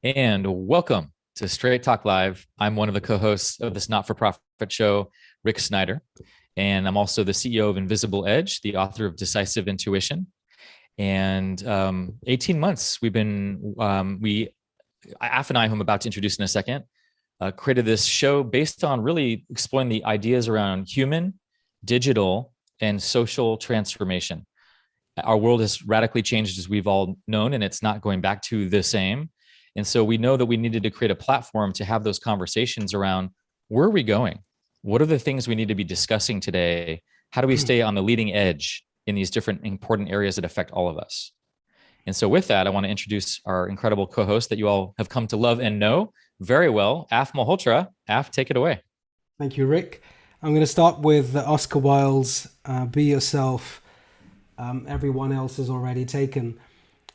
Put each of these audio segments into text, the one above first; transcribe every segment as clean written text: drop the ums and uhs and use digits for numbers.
And welcome to Straight Talk Live. I'm one of the co-hosts of this not-for-profit show, Rick Snyder, and I'm also the CEO of Invisible Edge, the author of Decisive Intuition. And 18 months we've been, Af and I, who I'm about to introduce in a second, created this show based on really exploring the ideas around human, digital, and social transformation. Our world has radically changed, as we've all known, and it's not going back to the same. And so we know that we needed to create a platform to have those conversations around where are we going? What are the things we need to be discussing today? How do we stay on the leading edge in these different important areas that affect all of us? And so with that, I want to introduce our incredible co-host that you all have come to love and know very well, Af Malhotra. Af, take it away. Thank you, Rick. I'm going to start with Oscar Wilde's Be Yourself. Everyone else has already taken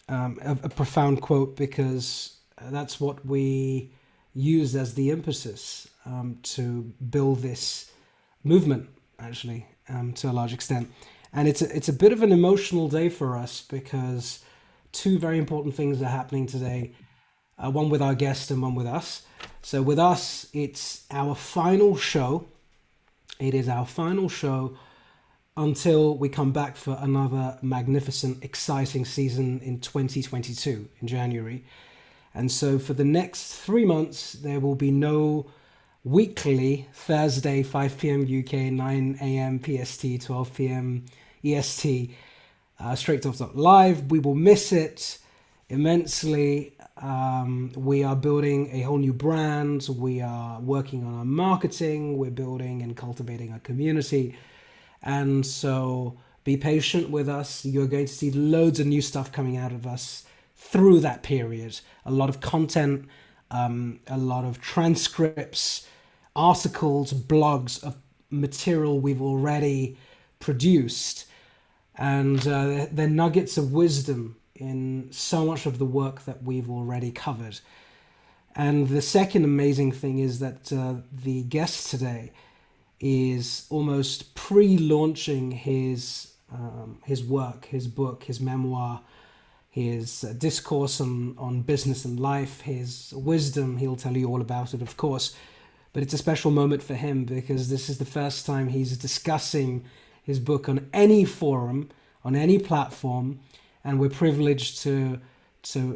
a profound quote, because that's what we use as the impetus to build this movement, actually, to a large extent. And it's a bit of an emotional day for us, because two very important things are happening today, one with our guest and one with us. So with us, it's our final show. It is our final show until we come back for another magnificent, exciting season in 2022, in January. And so for the next 3 months, there will be no weekly Thursday, 5 p.m. UK, 9 a.m. PST, 12 p.m. EST, StraightTalk.Live. We will miss it immensely. We are building a whole new brand. We are working on our marketing. We're building and cultivating our community. And so be patient with us. You're going to see loads of new stuff coming out of us through that period. A lot of content, a lot of transcripts, articles, blogs of material we've already produced. And they're nuggets of wisdom in so much of the work that we've already covered. And the second amazing thing is that the guest today is almost pre-launching his work, his book, his memoir, his discourse on business and life, his wisdom. He'll tell you all about it, of course. But it's a special moment for him, because this is the first time he's discussing his book on any forum, on any platform, and we're privileged to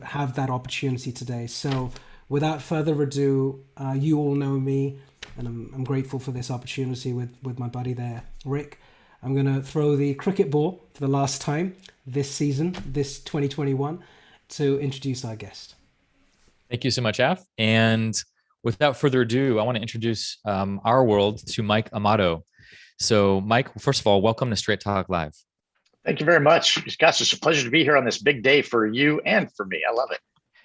have that opportunity today. So without further ado, you all know me, and I'm grateful for this opportunity with my buddy there, Rick. I'm going to throw the cricket ball for the last time this season, this 2021, to introduce our guest. Thank you so much, Af. And without further ado, I want to introduce our world to Mike Amato. So Mike, first of all, welcome to Straight Talk Live. Thank you very much. Gosh, it's a pleasure to be here on this big day for you and for me. I love it.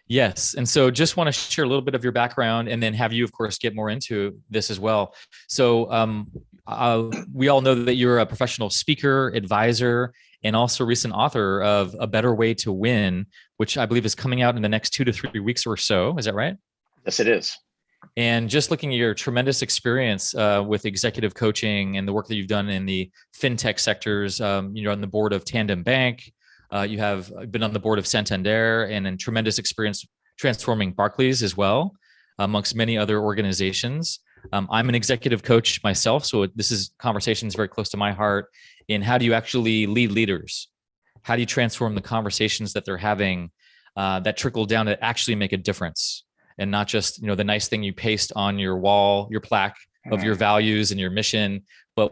Yes. And so just want to share a little bit of your background and then have you, of course, get more into this as well. So we all know that you're a professional speaker, advisor, and also recent author of A Better Way to Win, which I believe is coming out in the next 2 to 3 weeks or so. Is that right? Yes, it is. And just looking at your tremendous experience with executive coaching and the work that you've done in the fintech sectors, you're on the board of Tandem Bank. You have been on the board of Santander, and in tremendous experience transforming Barclays as well, amongst many other organizations. I'm an executive coach myself, so this is conversations very close to my heart. In how do you actually lead leaders? How do you transform the conversations that they're having that trickle down to actually make a difference? And not just, the nice thing you paste on your wall, your plaque of your values and your mission, but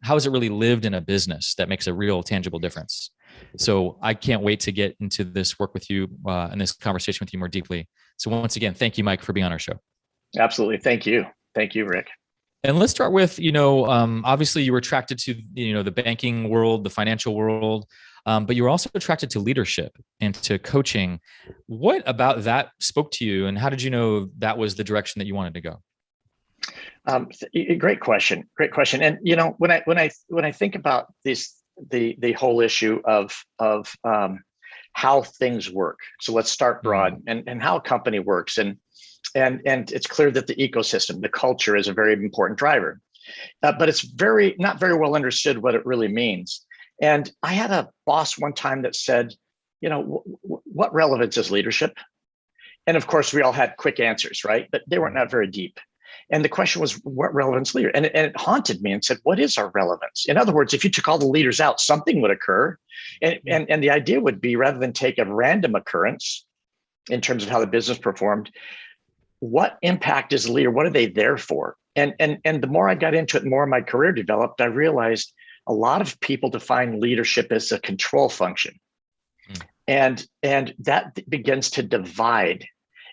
how is it really lived in a business that makes a real tangible difference? So I can't wait to get into this work with you and this conversation with you more deeply. So once again, thank you, Mike, for being on our show. Absolutely. Thank you. Thank you, Rick. And let's start with, obviously you were attracted to, the banking world, the financial world, but you were also attracted to leadership and to coaching. What about that spoke to you, and how did you know that was the direction that you wanted to go? Great question. Great question. And when I think about the whole issue of how things work. So let's start broad and how a company works, and it's clear that the ecosystem, the culture, is a very important driver, but it's not very well understood what it really means. And I had a boss one time that said, what relevance is leadership? And of course, we all had quick answers, right? But they weren't not very deep. And the question was, what relevance leader? And it haunted me and said, what is our relevance? In other words, if you took all the leaders out, something would occur. And the idea would be, rather than take a random occurrence in terms of how the business performed, what impact is a leader? What are they there for? And the more I got into it, the more my career developed, I realized a lot of people define leadership as a control function. And that begins to divide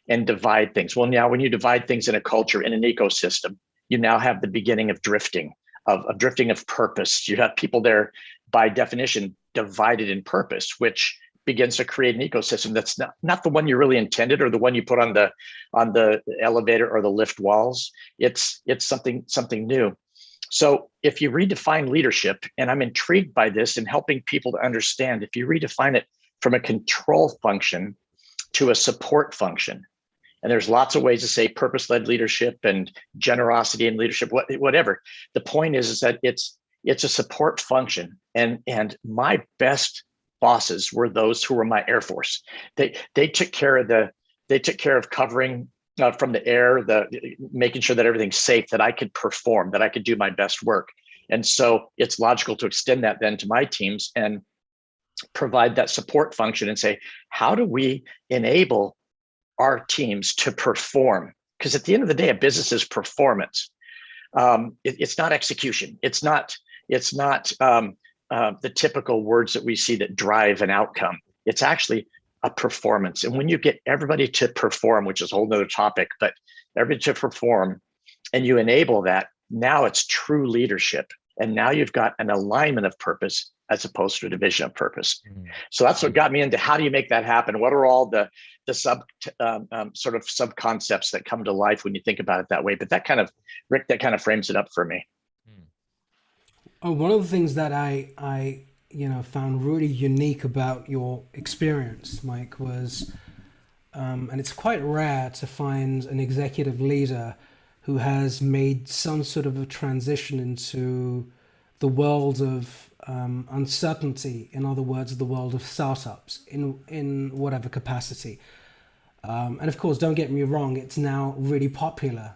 things. Well, now when you divide things in a culture, in an ecosystem, you now have the beginning of drifting, of drifting of purpose. You have people there, by definition, divided in purpose, which begins to create an ecosystem that's not the one you really intended, or the one you put on the elevator or the lift walls. It's something new. So if you redefine leadership, and I'm intrigued by this and helping people to understand, if you redefine it from a control function to a support function, and there's lots of ways to say purpose-led leadership and generosity in leadership, whatever. The point is that it's a support function. And my best bosses were those who were my Air Force. They took care of covering from the air, making sure that everything's safe, that I could perform, that I could do my best work. And so it's logical to extend that then to my teams and provide that support function and say, how do we enable our teams to perform? Because at the end of the day, a business is performance. It's not execution. It's not the typical words that we see that drive an outcome. It's actually a performance. And when you get everybody to perform, which is a whole nother topic, but everybody to perform, and you enable that, now it's true leadership. And now you've got an alignment of purpose as opposed to a division of purpose. So that's what got me into, how do you make that happen? What are all the sort of sub concepts that come to life when you think about it that way? But that kind of, Rick, that kind of frames it up for me. One of the things that I found really unique about your experience, Mike, was, and it's quite rare to find an executive leader who has made some sort of a transition into the world of uncertainty. In other words, the world of startups in whatever capacity. And of course, don't get me wrong, it's now really popular,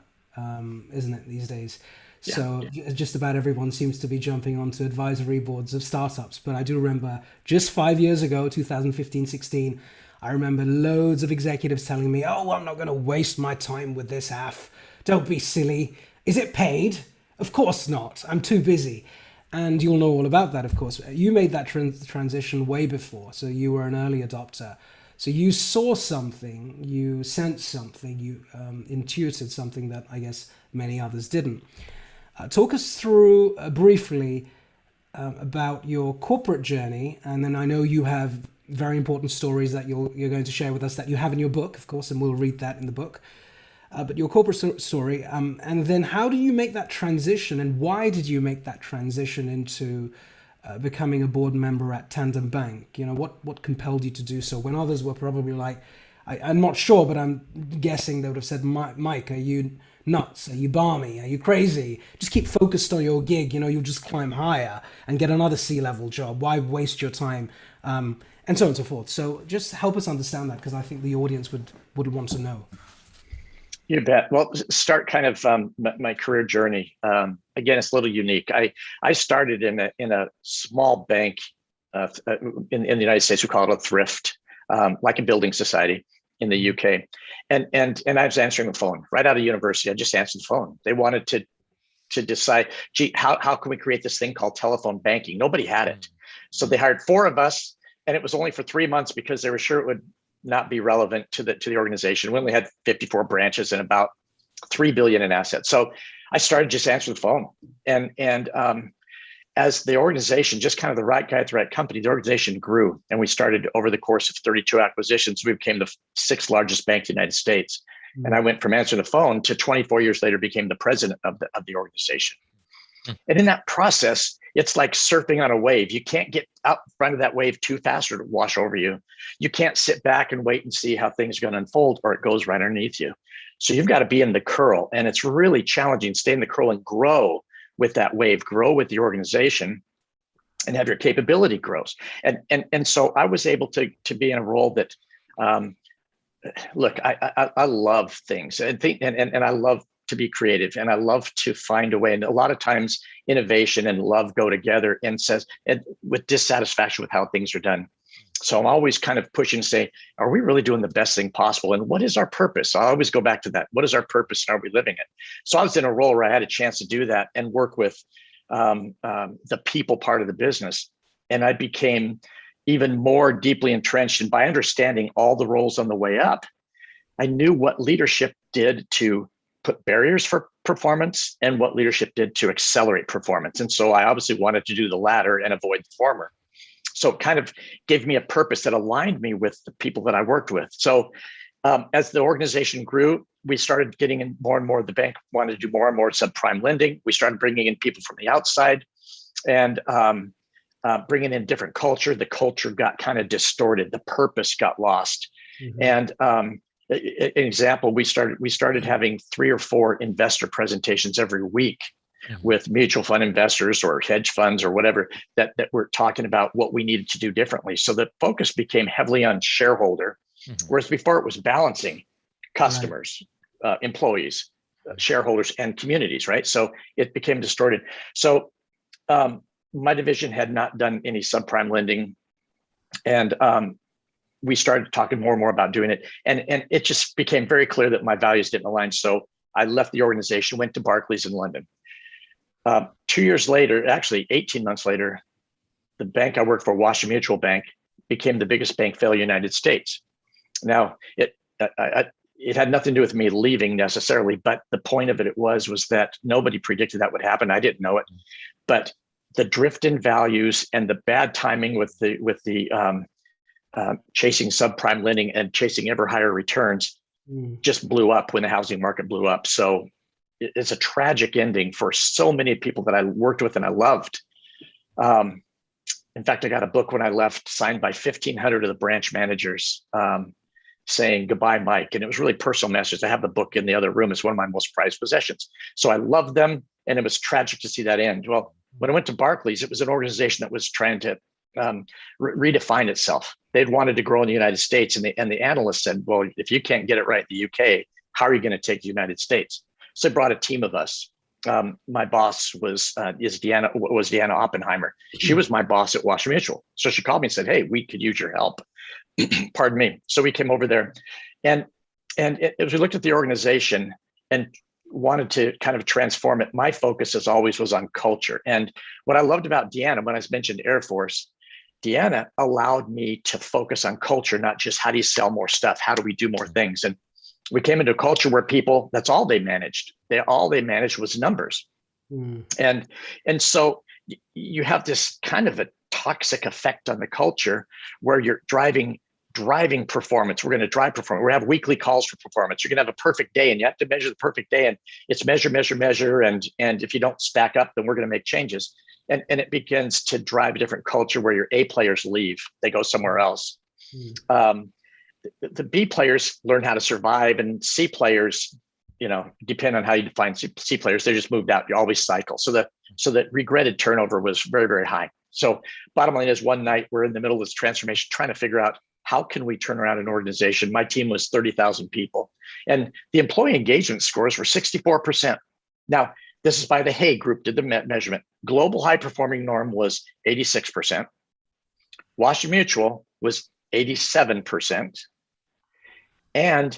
isn't it, these days? Yeah. So just about everyone seems to be jumping onto advisory boards of startups. But I do remember just 5 years ago, 2015, 16, I remember loads of executives telling me, oh, I'm not going to waste my time with this AF. Don't be silly. Is it paid? Of course not. I'm too busy. And you'll know all about that, of course. You made that transition way before. So you were an early adopter. So you saw something, you sensed something, you intuited something that I guess many others didn't. Talk us through briefly about your corporate journey, and then I know you have very important stories that you're going to share with us that you have in your book, of course, and we'll read that in the book. But your corporate story, and then how do you make that transition, and why did you make that transition into becoming a board member at Tandem Bank? You know, what compelled you to do so when others were probably like, I'm not sure, but I'm guessing they would have said, Mike, are you nuts? Are you balmy? Are you crazy? Just keep focused on your gig. You know, you'll just climb higher and get another C-level job. Why waste your time? And so on and so forth. So just help us understand that, because I think the audience would want to know. You bet. Well, start kind of my career journey. Again, it's a little unique. I started in a small bank in the United States. We call it a thrift, like a building society in the UK. And I was answering the phone right out of university. I just answered the phone. They wanted to decide, gee, how can we create this thing called telephone banking? Nobody had it. So they hired 4 of us, and it was only for 3 months because they were sure it would not be relevant to the organization. We only had 54 branches and about 3 billion in assets. So I started just answering the phone. And as the organization, just kind of the right guy at the right company, the organization grew. And we started over the course of 32 acquisitions. We became the 6th largest bank in the United States. Mm-hmm. And I went from answering the phone to 24 years later, became the president of the organization. Mm-hmm. And in that process, it's like surfing on a wave. You can't get out in front of that wave too fast or it'll wash over you. You can't sit back and wait and see how things are going to unfold, or it goes right underneath you. So you've got to be in the curl, and it's really challenging. Stay in the curl and grow with that wave, grow with the organization, and have your capability grows. And so I was able to be in a role that look, I love things and I love to be creative, and I love to find a way. And a lot of times innovation and love go together, and with dissatisfaction with how things are done. So I'm always kind of pushing to say, are we really doing the best thing possible? And what is our purpose? I always go back to that. What is our purpose? And are we living it? So I was in a role where I had a chance to do that and work with the people part of the business. And I became even more deeply entrenched. And by understanding all the roles on the way up, I knew what leadership did to put barriers for performance and what leadership did to accelerate performance. And so I obviously wanted to do the latter and avoid the former. So it kind of gave me a purpose that aligned me with the people that I worked with. So as the organization grew, we started getting in more and more. The bank wanted to do more and more subprime lending. We started bringing in people from the outside and bringing in different culture. The culture got kind of distorted. The purpose got lost. Mm-hmm. And an example, we started having 3 or 4 investor presentations every week with mutual fund investors or hedge funds or whatever that were talking about what we needed to do differently. So the focus became heavily on shareholder, whereas before it was balancing customers, employees, shareholders, and communities, right? So it became distorted. So my division had not done any subprime lending, and we started talking more and more about doing it. And it just became very clear that my values didn't align. So I left the organization, went to Barclays in London. 2 years later, actually 18 months later, the bank I worked for, Washington Mutual Bank, became the biggest bank failure in the United States. Now, it had nothing to do with me leaving necessarily, but the point of it was that nobody predicted that would happen. I didn't know it, but the drift in values and the bad timing with the chasing subprime lending and chasing ever higher returns just blew up when the housing market blew up. So it's a tragic ending for so many people that I worked with and I loved. In fact, I got a book when I left signed by 1,500 of the branch managers saying, "Goodbye, Mike." And it was really personal message. I have the book in the other room. It's one of my most prized possessions. So I loved them, and it was tragic to see that end. Well, when I went to Barclays, it was an organization that was trying to redefine itself. They'd wanted to grow in the United States, and the analysts said, "Well, if you can't get it right in the UK, how are you going to take the United States?" So they brought a team of us. My boss was Deanna Oppenheimer. She was my boss at Washington Mutual. So she called me and said, "Hey, we could use your help." Pardon me. So we came over there, and as we looked at the organization and wanted to kind of transform it, my focus as always was on culture. And what I loved about Deanna, when I mentioned Air Force, Deanna allowed me to focus on culture, not just how do you sell more stuff, how do we do more things. And we came into a culture where people, that's all they managed. All they managed was numbers. And so you have this kind of a toxic effect on the culture where you're driving performance. We're going to drive performance. We're going to have weekly calls for performance. You're going to have a perfect day, and you have to measure the perfect day. And it's measure. And if you don't stack up, then we're going to make changes. And it begins to drive a different culture where your A players leave. They go somewhere else. The B players learn how to survive, and C players, depend on how you define C players, they just moved out. You always cycle. So that regretted turnover was very, very high. So bottom line is, one night we're in the middle of this transformation, trying to figure out how can we turn around an organization. My team was 30,000 people, and the employee engagement scores were 64%. Now, this is by the Hay Group, did the measurement. Global high performing norm was 86%. Washington Mutual was 87%. And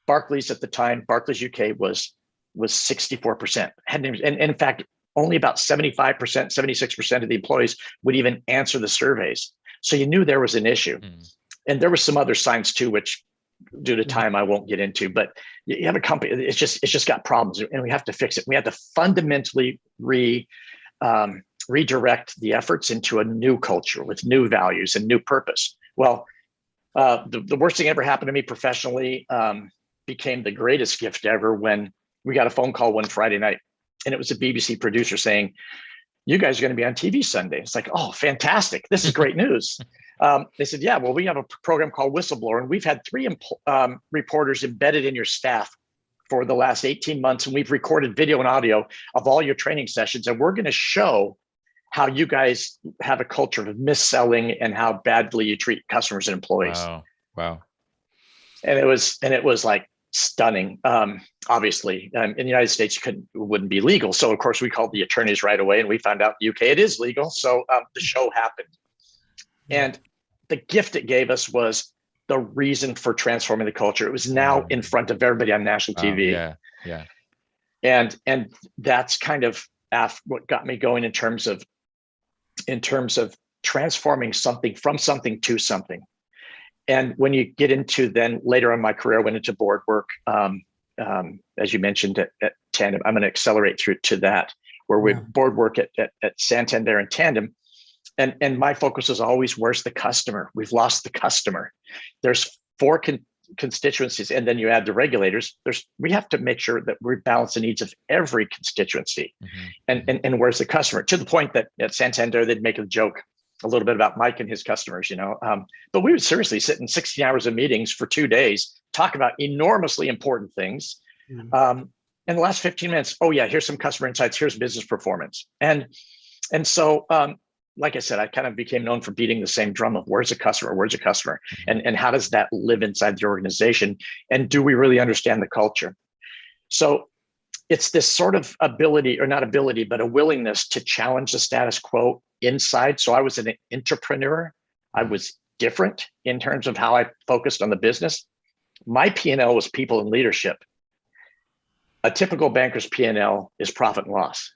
Barclays at the time, Barclays UK was 64%. And in fact, only about 75%, 76% of the employees would even answer the surveys. So you knew there was an issue. And there were some other signs too, which due to time I won't get into, but you have a company, it's just got problems, and we have to fix it. We have to fundamentally redirect the efforts into a new culture with new values and new purpose. Well, the worst thing ever happened to me professionally became the greatest gift ever when we got a phone call one Friday night, and it was a BBC producer saying, "You guys are going to be on TV Sunday." It's like, "Oh, fantastic. This is great news." They said, "Yeah, well, we have a program called Whistleblower, and we've had 3 reporters embedded in your staff for the last 18 months, and we've recorded video and audio of all your training sessions, and we're going to show how you guys have a culture of mis-selling and how badly you treat customers and employees." Wow. and it was like stunning. Obviously, in the United States, it wouldn't be legal. So of course we called the attorneys right away, and we found out UK it is legal. So the show happened, and the gift it gave us was the reason for transforming the culture. It was now in front of everybody on national TV. Yeah. And that's kind of what got me going in terms of transforming something from something to something. And when you get into, then later on in my career, I went into board work. As you mentioned at Tandem, I'm going to accelerate through to that, where we board work at Santander and Tandem. And my focus is always, where's the customer? We've lost the customer. There's four constituencies, and then you add the regulators. We have to make sure that we balance the needs of every constituency. And where's the customer? To the point that at Santander, they'd make a joke a little bit about Mike and his customers, but we would seriously sit in 16 hours of meetings for 2 days, talk about enormously important things. In the last 15 minutes, oh yeah, here's some customer insights, here's business performance. And so, like I said, I kind of became known for beating the same drum of where's the customer, and how does that live inside the organization? And do we really understand the culture? So it's this sort of ability, or not ability, but a willingness to challenge the status quo inside. So I was an entrepreneur. I was different in terms of how I focused on the business. My P&L was people and leadership. A typical banker's P&L is profit and loss.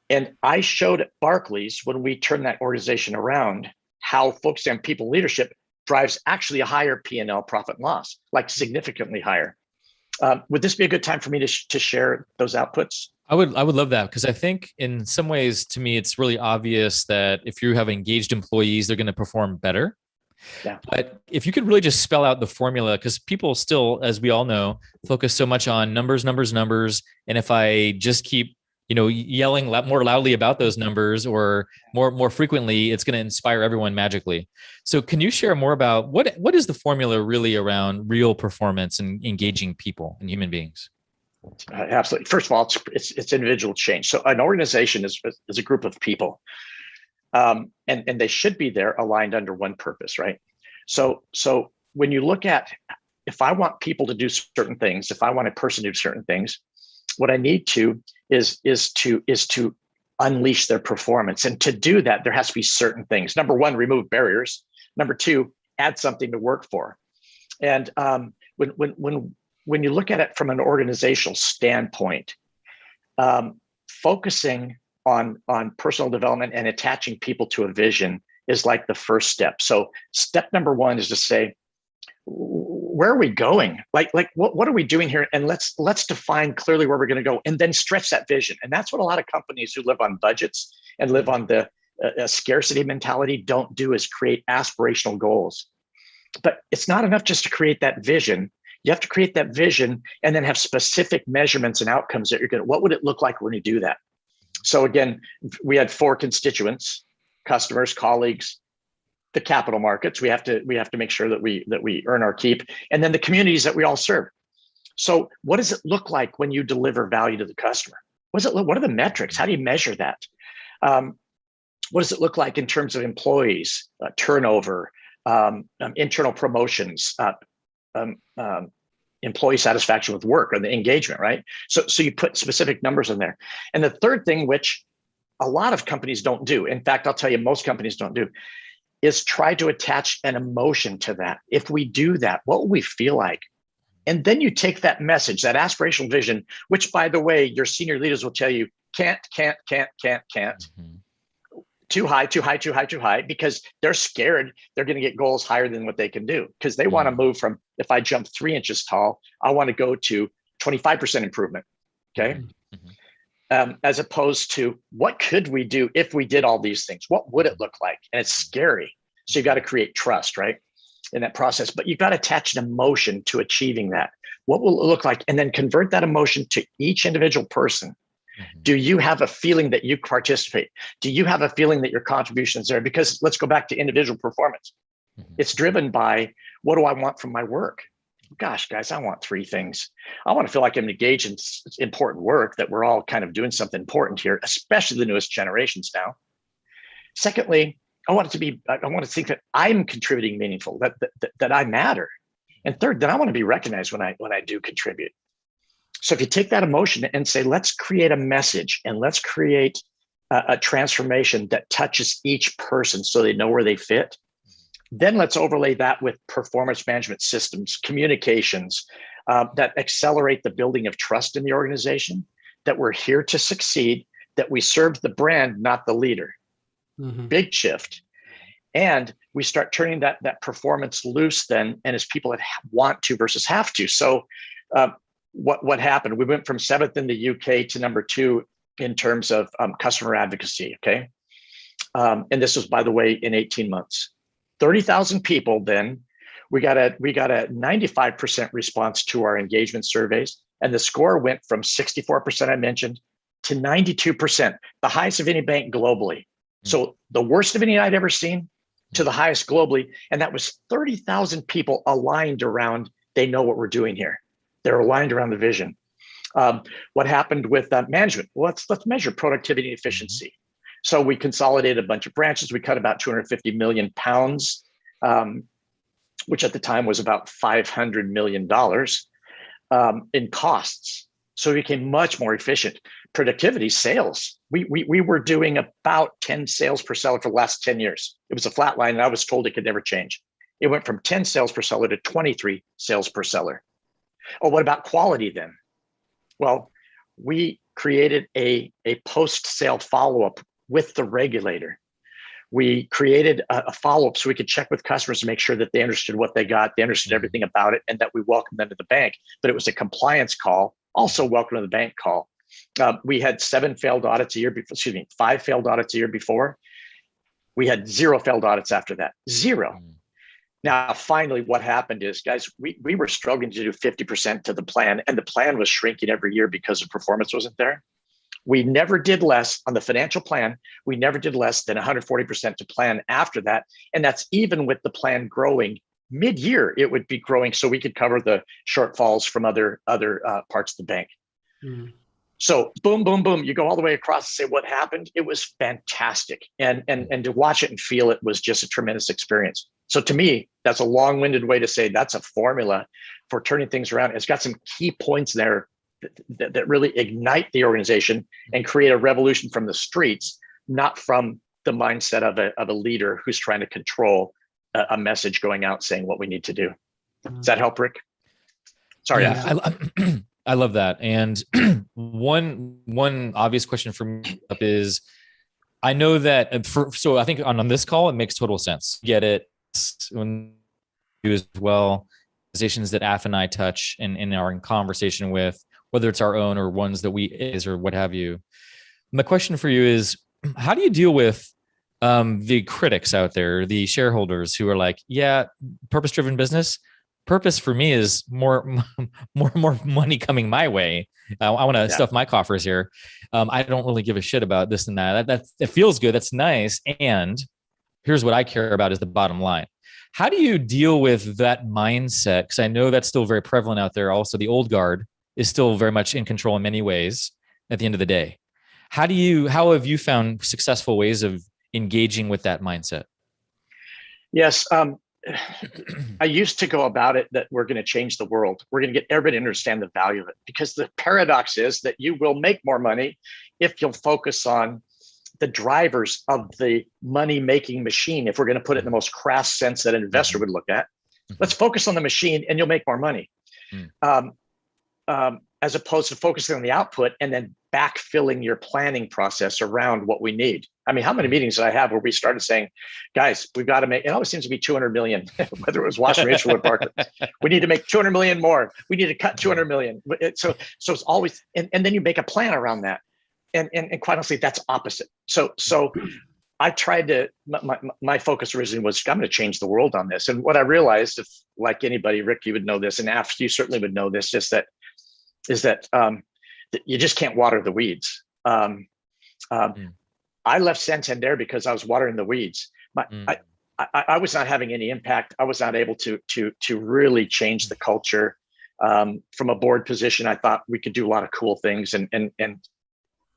And I showed at Barclays, when we turned that organization around, how focusing on people leadership drives actually a higher P&L, profit and loss, like significantly higher. Would this be a good time for me to share those outputs? I would love that, because I think in some ways, to me, it's really obvious that if you have engaged employees, they're going to perform better. Yeah. But if you could really just spell out the formula, because people still, as we all know, focus so much on numbers. And if I just keep, yelling more loudly about those numbers, or more frequently, it's going to inspire everyone magically. So can you share more about what is the formula really around real performance and engaging people and human beings? Absolutely. First of all, it's individual change. So an organization is a group of people, and they should be there aligned under one purpose, right? So when you look at, if I want people to do certain things, if I want a person to do certain things, what I need to is to unleash their performance. And to do that, there has to be certain things. Number one, remove barriers. Number two, add something to work for. And when you look at it from an organizational standpoint, focusing on personal development and attaching people to a vision is like the first step. So step number one is to say, where are we going? Like what are we doing here? And let's define clearly where we're going to go, and then stretch that vision. And that's what a lot of companies who live on budgets and live on the scarcity mentality don't do, is create aspirational goals. But it's not enough just to create that vision. You have to create that vision and then have specific measurements and outcomes that you're going to, what would it look like when you do that? So again, we had four constituents: customers, colleagues, the capital markets. We have to make sure that we earn our keep, and then the communities that we all serve. So what does it look like when you deliver value to the customer? What are the metrics? How do you measure that? What does it look like in terms of employees, turnover, internal promotions, employee satisfaction with work, or the engagement, right? So you put specific numbers in there. And the third thing, which a lot of companies don't do, in fact, I'll tell you, most companies don't do, is try to attach an emotion to that. If we do that, what will we feel like? And then you take that message, that aspirational vision, which, by the way, your senior leaders will tell you, can't. Mm-hmm. Too high, because they're scared they're going to get goals higher than what they can do, because they want to move from, if I jump 3 inches tall, I want to go to 25% improvement. Okay. Mm-hmm. As opposed to, what could we do if we did all these things? What would it look like? And it's scary. So you've got to create trust, right, in that process. But you've got to attach an emotion to achieving that. What will it look like? And then convert that emotion to each individual person. Mm-hmm. Do you have a feeling that you participate? Do you have a feeling that your contribution is there? Because let's go back to individual performance. Mm-hmm. It's driven by, what do I want from my work? Gosh, guys, I want 3 things. I want to feel like I'm engaged in important work, that we're all kind of doing something important here, especially the newest generations now. Secondly, I want to think that I'm contributing meaningful, that I matter. And third, then I want to be recognized when I do contribute. So if you take that emotion and say, let's create a message and let's create a transformation that touches each person so they know where they fit, then let's overlay that with performance management systems, communications that accelerate the building of trust in the organization, that we're here to succeed, that we serve the brand, not the leader. Big shift. And we start turning that performance loose then, and as people that want to versus have to. So what happened? We went from 7th in the UK to number 2 in terms of customer advocacy, okay? And this was, by the way, in 18 months. 30,000 people then, we got a 95% response to our engagement surveys, and the score went from 64% I mentioned to 92%, the highest of any bank globally. So the worst of any I'd ever seen to the highest globally, and that was 30,000 people aligned around, they know what we're doing here. They're aligned around the vision. What happened with management? Well, let's measure productivity and efficiency. So we consolidated a bunch of branches. We cut about 250 million pounds, which at the time was about $500 million in costs. So we became much more efficient. Productivity, sales. We were doing about 10 sales per seller for the last 10 years. It was a flat line, and I was told it could never change. It went from 10 sales per seller to 23 sales per seller. Oh, what about quality then? Well, we created a post-sale follow-up with the regulator. We created a follow-up so we could check with customers to make sure that they understood what they got, they understood everything about it, and that we welcomed them to the bank. But it was a compliance call, also welcome to the bank call. We had 5 failed audits a year before. We had 0 failed audits after that, 0. Now, finally, what happened is, guys, we were struggling to do 50% to the plan, and the plan was shrinking every year because the performance wasn't there. We never did less on the financial plan. We never did less than 140% to plan after that. And that's even with the plan growing mid-year, it would be growing so we could cover the shortfalls from other parts of the bank. So boom, boom, boom, you go all the way across and say what happened. It was fantastic. And to watch it and feel it was just a tremendous experience. So to me, that's a long-winded way to say that's a formula for turning things around. It's got some key points there that really ignite the organization and create a revolution from the streets, not from the mindset of a leader who's trying to control a message going out saying what we need to do. Does that help, Rick? Sorry. Yeah, I love that. And one obvious question for me is, I know that so I think on this call, it makes total sense. Get it when you as well, organizations that Af and I touch and are in conversation with, whether it's our own or ones that we is or what have you. My question for you is, how do you deal with the critics out there, the shareholders who are like, yeah, purpose-driven business. Purpose for me is more money coming my way. I want to stuff my coffers here. I don't really give a shit about this and that. It feels good. That's nice. And here's what I care about is the bottom line. How do you deal with that mindset? Because I know that's still very prevalent out there. Also, the old guard is still very much in control in many ways at the end of the day. How have you found successful ways of engaging with that mindset? Yes. I used to go about it that we're going to change the world. We're going to get everybody to understand the value of it, because the paradox is that you will make more money if you'll focus on the drivers of the money-making machine. If we're going to put it in the most crass sense that an investor would look at, let's focus on the machine and you'll make more money. As opposed to focusing on the output and then backfilling your planning process around what we need. I mean, how many meetings did I have where we started saying, guys, we've got to make, it always seems to be 200 million, whether it was Washington, Mutual or Parker. We need to make 200 million more. We need to cut 200 million. So it's always, and then you make a plan around that. And quite honestly, that's opposite. So I tried to, my focus originally was, I'm going to change the world on this. And what I realized, if like anybody, Rick, you would know this, and Af, you certainly would know this, is that you just can't water the weeds. I left Santander because I was watering the weeds. I was not having any impact. I was not able to really change the culture. From a board position, I thought we could do a lot of cool things.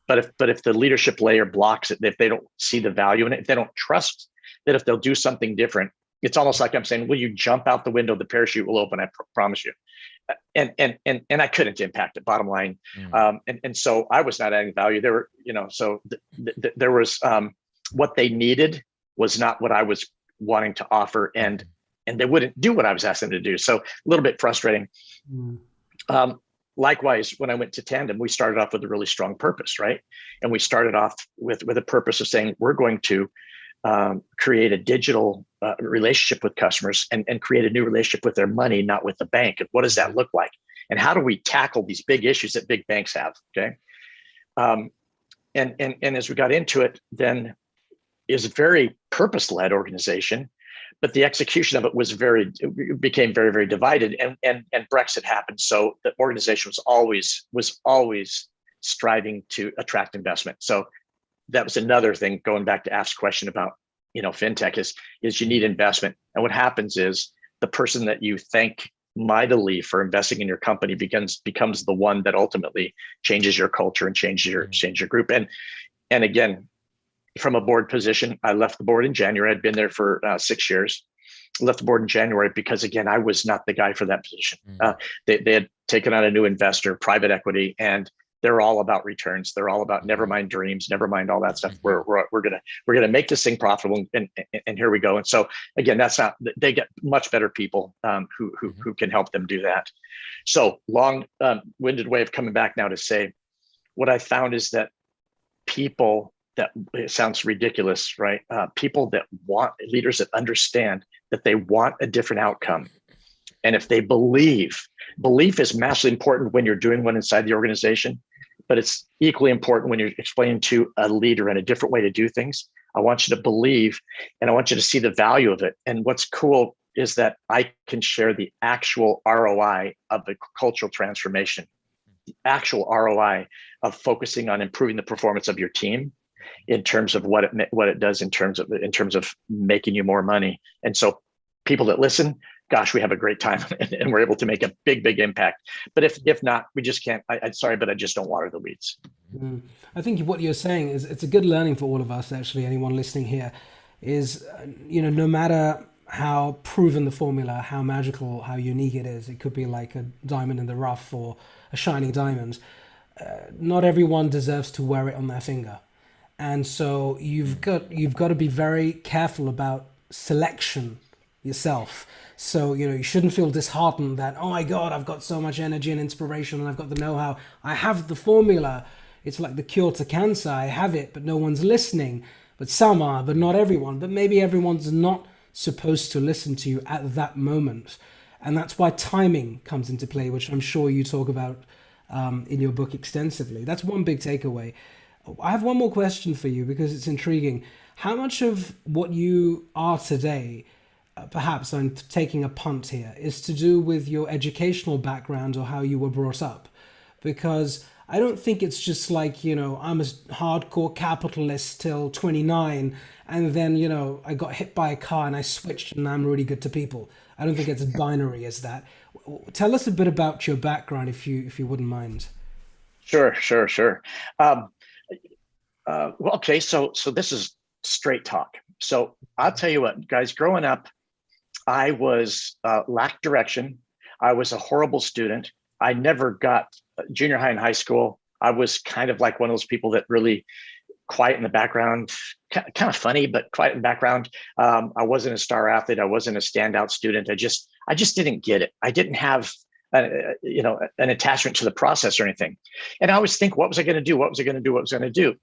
But if the leadership layer blocks it, if they don't see the value in it, if they don't trust that if they'll do something different, It's almost like I'm saying, will you jump out the window? The parachute will open. I promise you. And I couldn't impact it, bottom line. And so I was not adding value. There were, so there was, what they needed was not what I was wanting to offer, and they wouldn't do what I was asking them to do. So a little bit frustrating. Likewise, when I went to Tandem, we started off with a really strong purpose, right? And we started off with a purpose of saying, we're going to create a digital relationship with customers and create a new relationship with their money, not with the bank. And what does that look like? And how do we tackle these big issues that big banks have? Okay. And as we got into it, then is a very purpose-led organization, but the execution of it became very, very divided. And Brexit happened. So the organization was always striving to attract investment. So that was another thing, going back to Af's question about, fintech is you need investment. And what happens is the person that you thank mightily for investing in your company becomes the one that ultimately changes your culture and changes your group. And again, from a board position, I left the board in January. I'd been there for 6 years. Left the board in January because, again, I was not the guy for that position. They had taken on a new investor, private equity, and they're all about returns. They're all about never mind dreams, never mind all that stuff. We're gonna make this thing profitable, and here we go. And so again, that's not. They get much better people who can help them do that. So long-winded way of coming back now to say, what I found is that people that, it sounds ridiculous, right? People that want leaders that understand that they want a different outcome. And if they belief is massively important when you're doing one inside the organization, but it's equally important when you're explaining to a leader in a different way to do things. I want you to believe, and I want you to see the value of it. And what's cool is that I can share the actual ROI of the cultural transformation, the actual ROI of focusing on improving the performance of your team in terms of what it does in terms of making you more money. And so people that listen, gosh, we have a great time and we're able to make a big impact. But if not, we just can't. I'm sorry, but I just don't water the weeds. I think what you're saying is it's a good learning for all of us, actually, anyone listening here, is, no matter how proven the formula, how magical, how unique it is, it could be like a diamond in the rough or a shining diamond. Not everyone deserves to wear it on their finger. And so you've got to be very careful about selection yourself. So, you shouldn't feel disheartened that, oh my God, I've got so much energy and inspiration and I've got the know-how. I have the formula. It's like the cure to cancer. I have it, but no one's listening. But some are, but not everyone. But maybe everyone's not supposed to listen to you at that moment. And that's why timing comes into play, which I'm sure you talk about in your book extensively. That's one big takeaway. I have one more question for you because it's intriguing. How much of what you are today, perhaps I'm taking a punt here, is to do with your educational background or how you were brought up? Because I don't think it's just like, I'm a hardcore capitalist till 29 and then, I got hit by a car and I switched and I'm really good to people. I don't think it's as binary as that. Tell us a bit about your background if you wouldn't mind. Sure. Well, okay. So this is straight talk. So I'll tell you what, guys, growing up, I was lacked direction. I was a horrible student. I never got junior high and high school. I was kind of like one of those people that really quiet in the background, kind of funny, but quiet in the background. I wasn't a star athlete. I wasn't a standout student. I just didn't get it. I didn't have an attachment to the process or anything. And I always think, what was I going to do?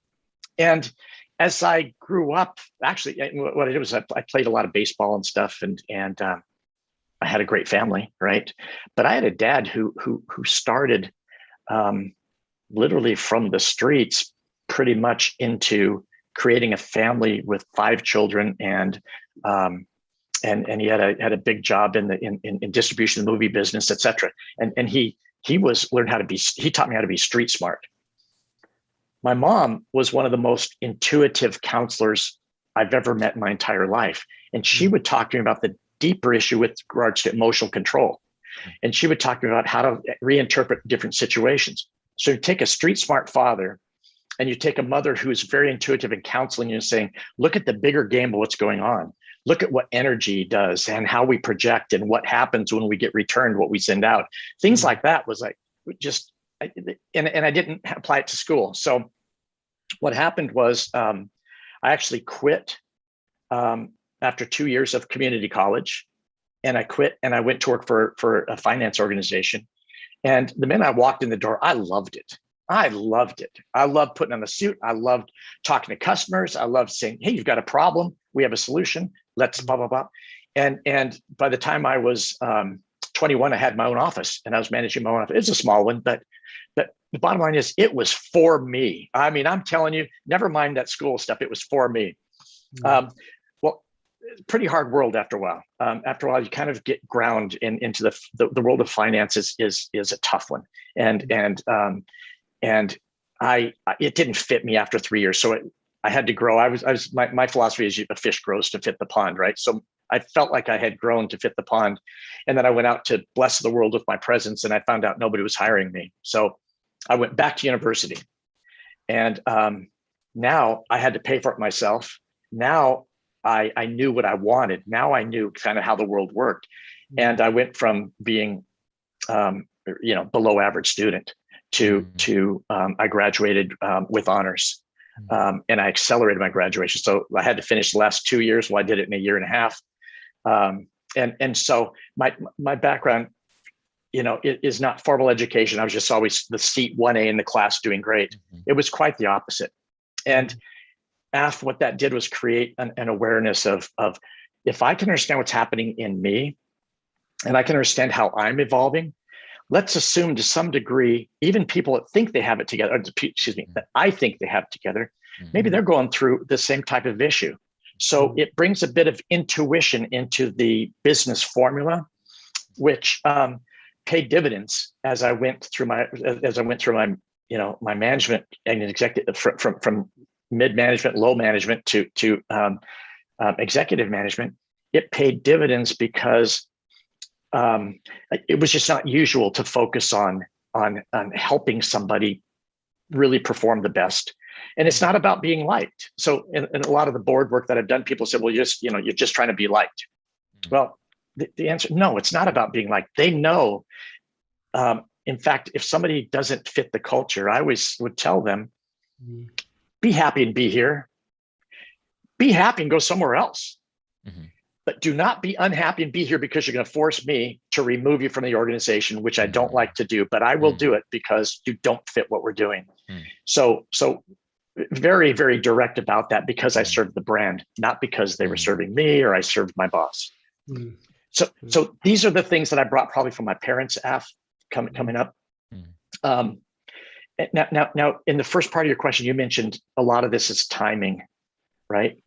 And as I grew up, actually, what I did was I played a lot of baseball and stuff, and I had a great family, right? But I had a dad who started literally from the streets, pretty much into creating a family with 5 children, and he had a big job in distribution of the movie business, et cetera. And he taught me how to be street smart. My mom was one of the most intuitive counselors I've ever met in my entire life. And she would talk to me about the deeper issue with regards to emotional control. And she would talk to me about how to reinterpret different situations. So you take a street smart father and you take a mother who is very intuitive in counseling you and saying, look at the bigger game of what's going on. look at what energy does and how we project and what happens when we get returned what we send out. Things like that was like just, and I didn't apply it to school. So what happened was I actually quit after 2 years of community college, and I quit and I went to work for a finance organization. And the minute I walked in the door, I loved it. I loved it. I loved putting on a suit. I loved talking to customers. I loved saying, hey, you've got a problem. We have a solution. Let's blah, blah, blah. And by the time I was 21, I had my own office and I was managing my own office. It's a small one, but the bottom line is it was for me. I mean, I'm telling you, never mind that school stuff. It was for me. Well, pretty hard world after a while. After a while, you kind of get ground into the world of finance is a tough one. And it didn't fit me after 3 years. So I had to grow. My philosophy is a fish grows to fit the pond, right? So I felt like I had grown to fit the pond. And then I went out to bless the world with my presence, and I found out nobody was hiring me. So I went back to university, and now I had to pay for it myself. Now I knew what I wanted. Now I knew kind of how the world worked. And I went from being, below average student to I graduated with honors, and I accelerated my graduation. So I had to finish the last 2 years. Well, I did it in a year and a half. And so my background, it is not formal education. I was just always the seat 1A in the class doing great. It was quite the opposite. And what that did was create an awareness of if I can understand what's happening in me and I can understand how I'm evolving, let's assume to some degree, even people that think they have it together, that I think they have it together, maybe they're going through the same type of issue. So it brings a bit of intuition into the business formula, which paid dividends as I went through my my management and executive from mid management, low management to executive management. It paid dividends because it was just not usual to focus on helping somebody really perform the best. And it's not about being liked. So in a lot of the board work that I've done, people said, well, you're just trying to be liked. Well, the answer, no, it's not about being liked. They know. In fact, if somebody doesn't fit the culture, I always would tell them, be happy and be here. Be happy and go somewhere else. But do not be unhappy and be here because you're going to force me to remove you from the organization, which I don't like to do, but I will do it because you don't fit what we're doing. So very, very direct about that, because I served the brand, not because they were serving me or I served my boss. So these are the things that I brought probably from my parents' coming up. Now, in the first part of your question, you mentioned a lot of this is timing, right?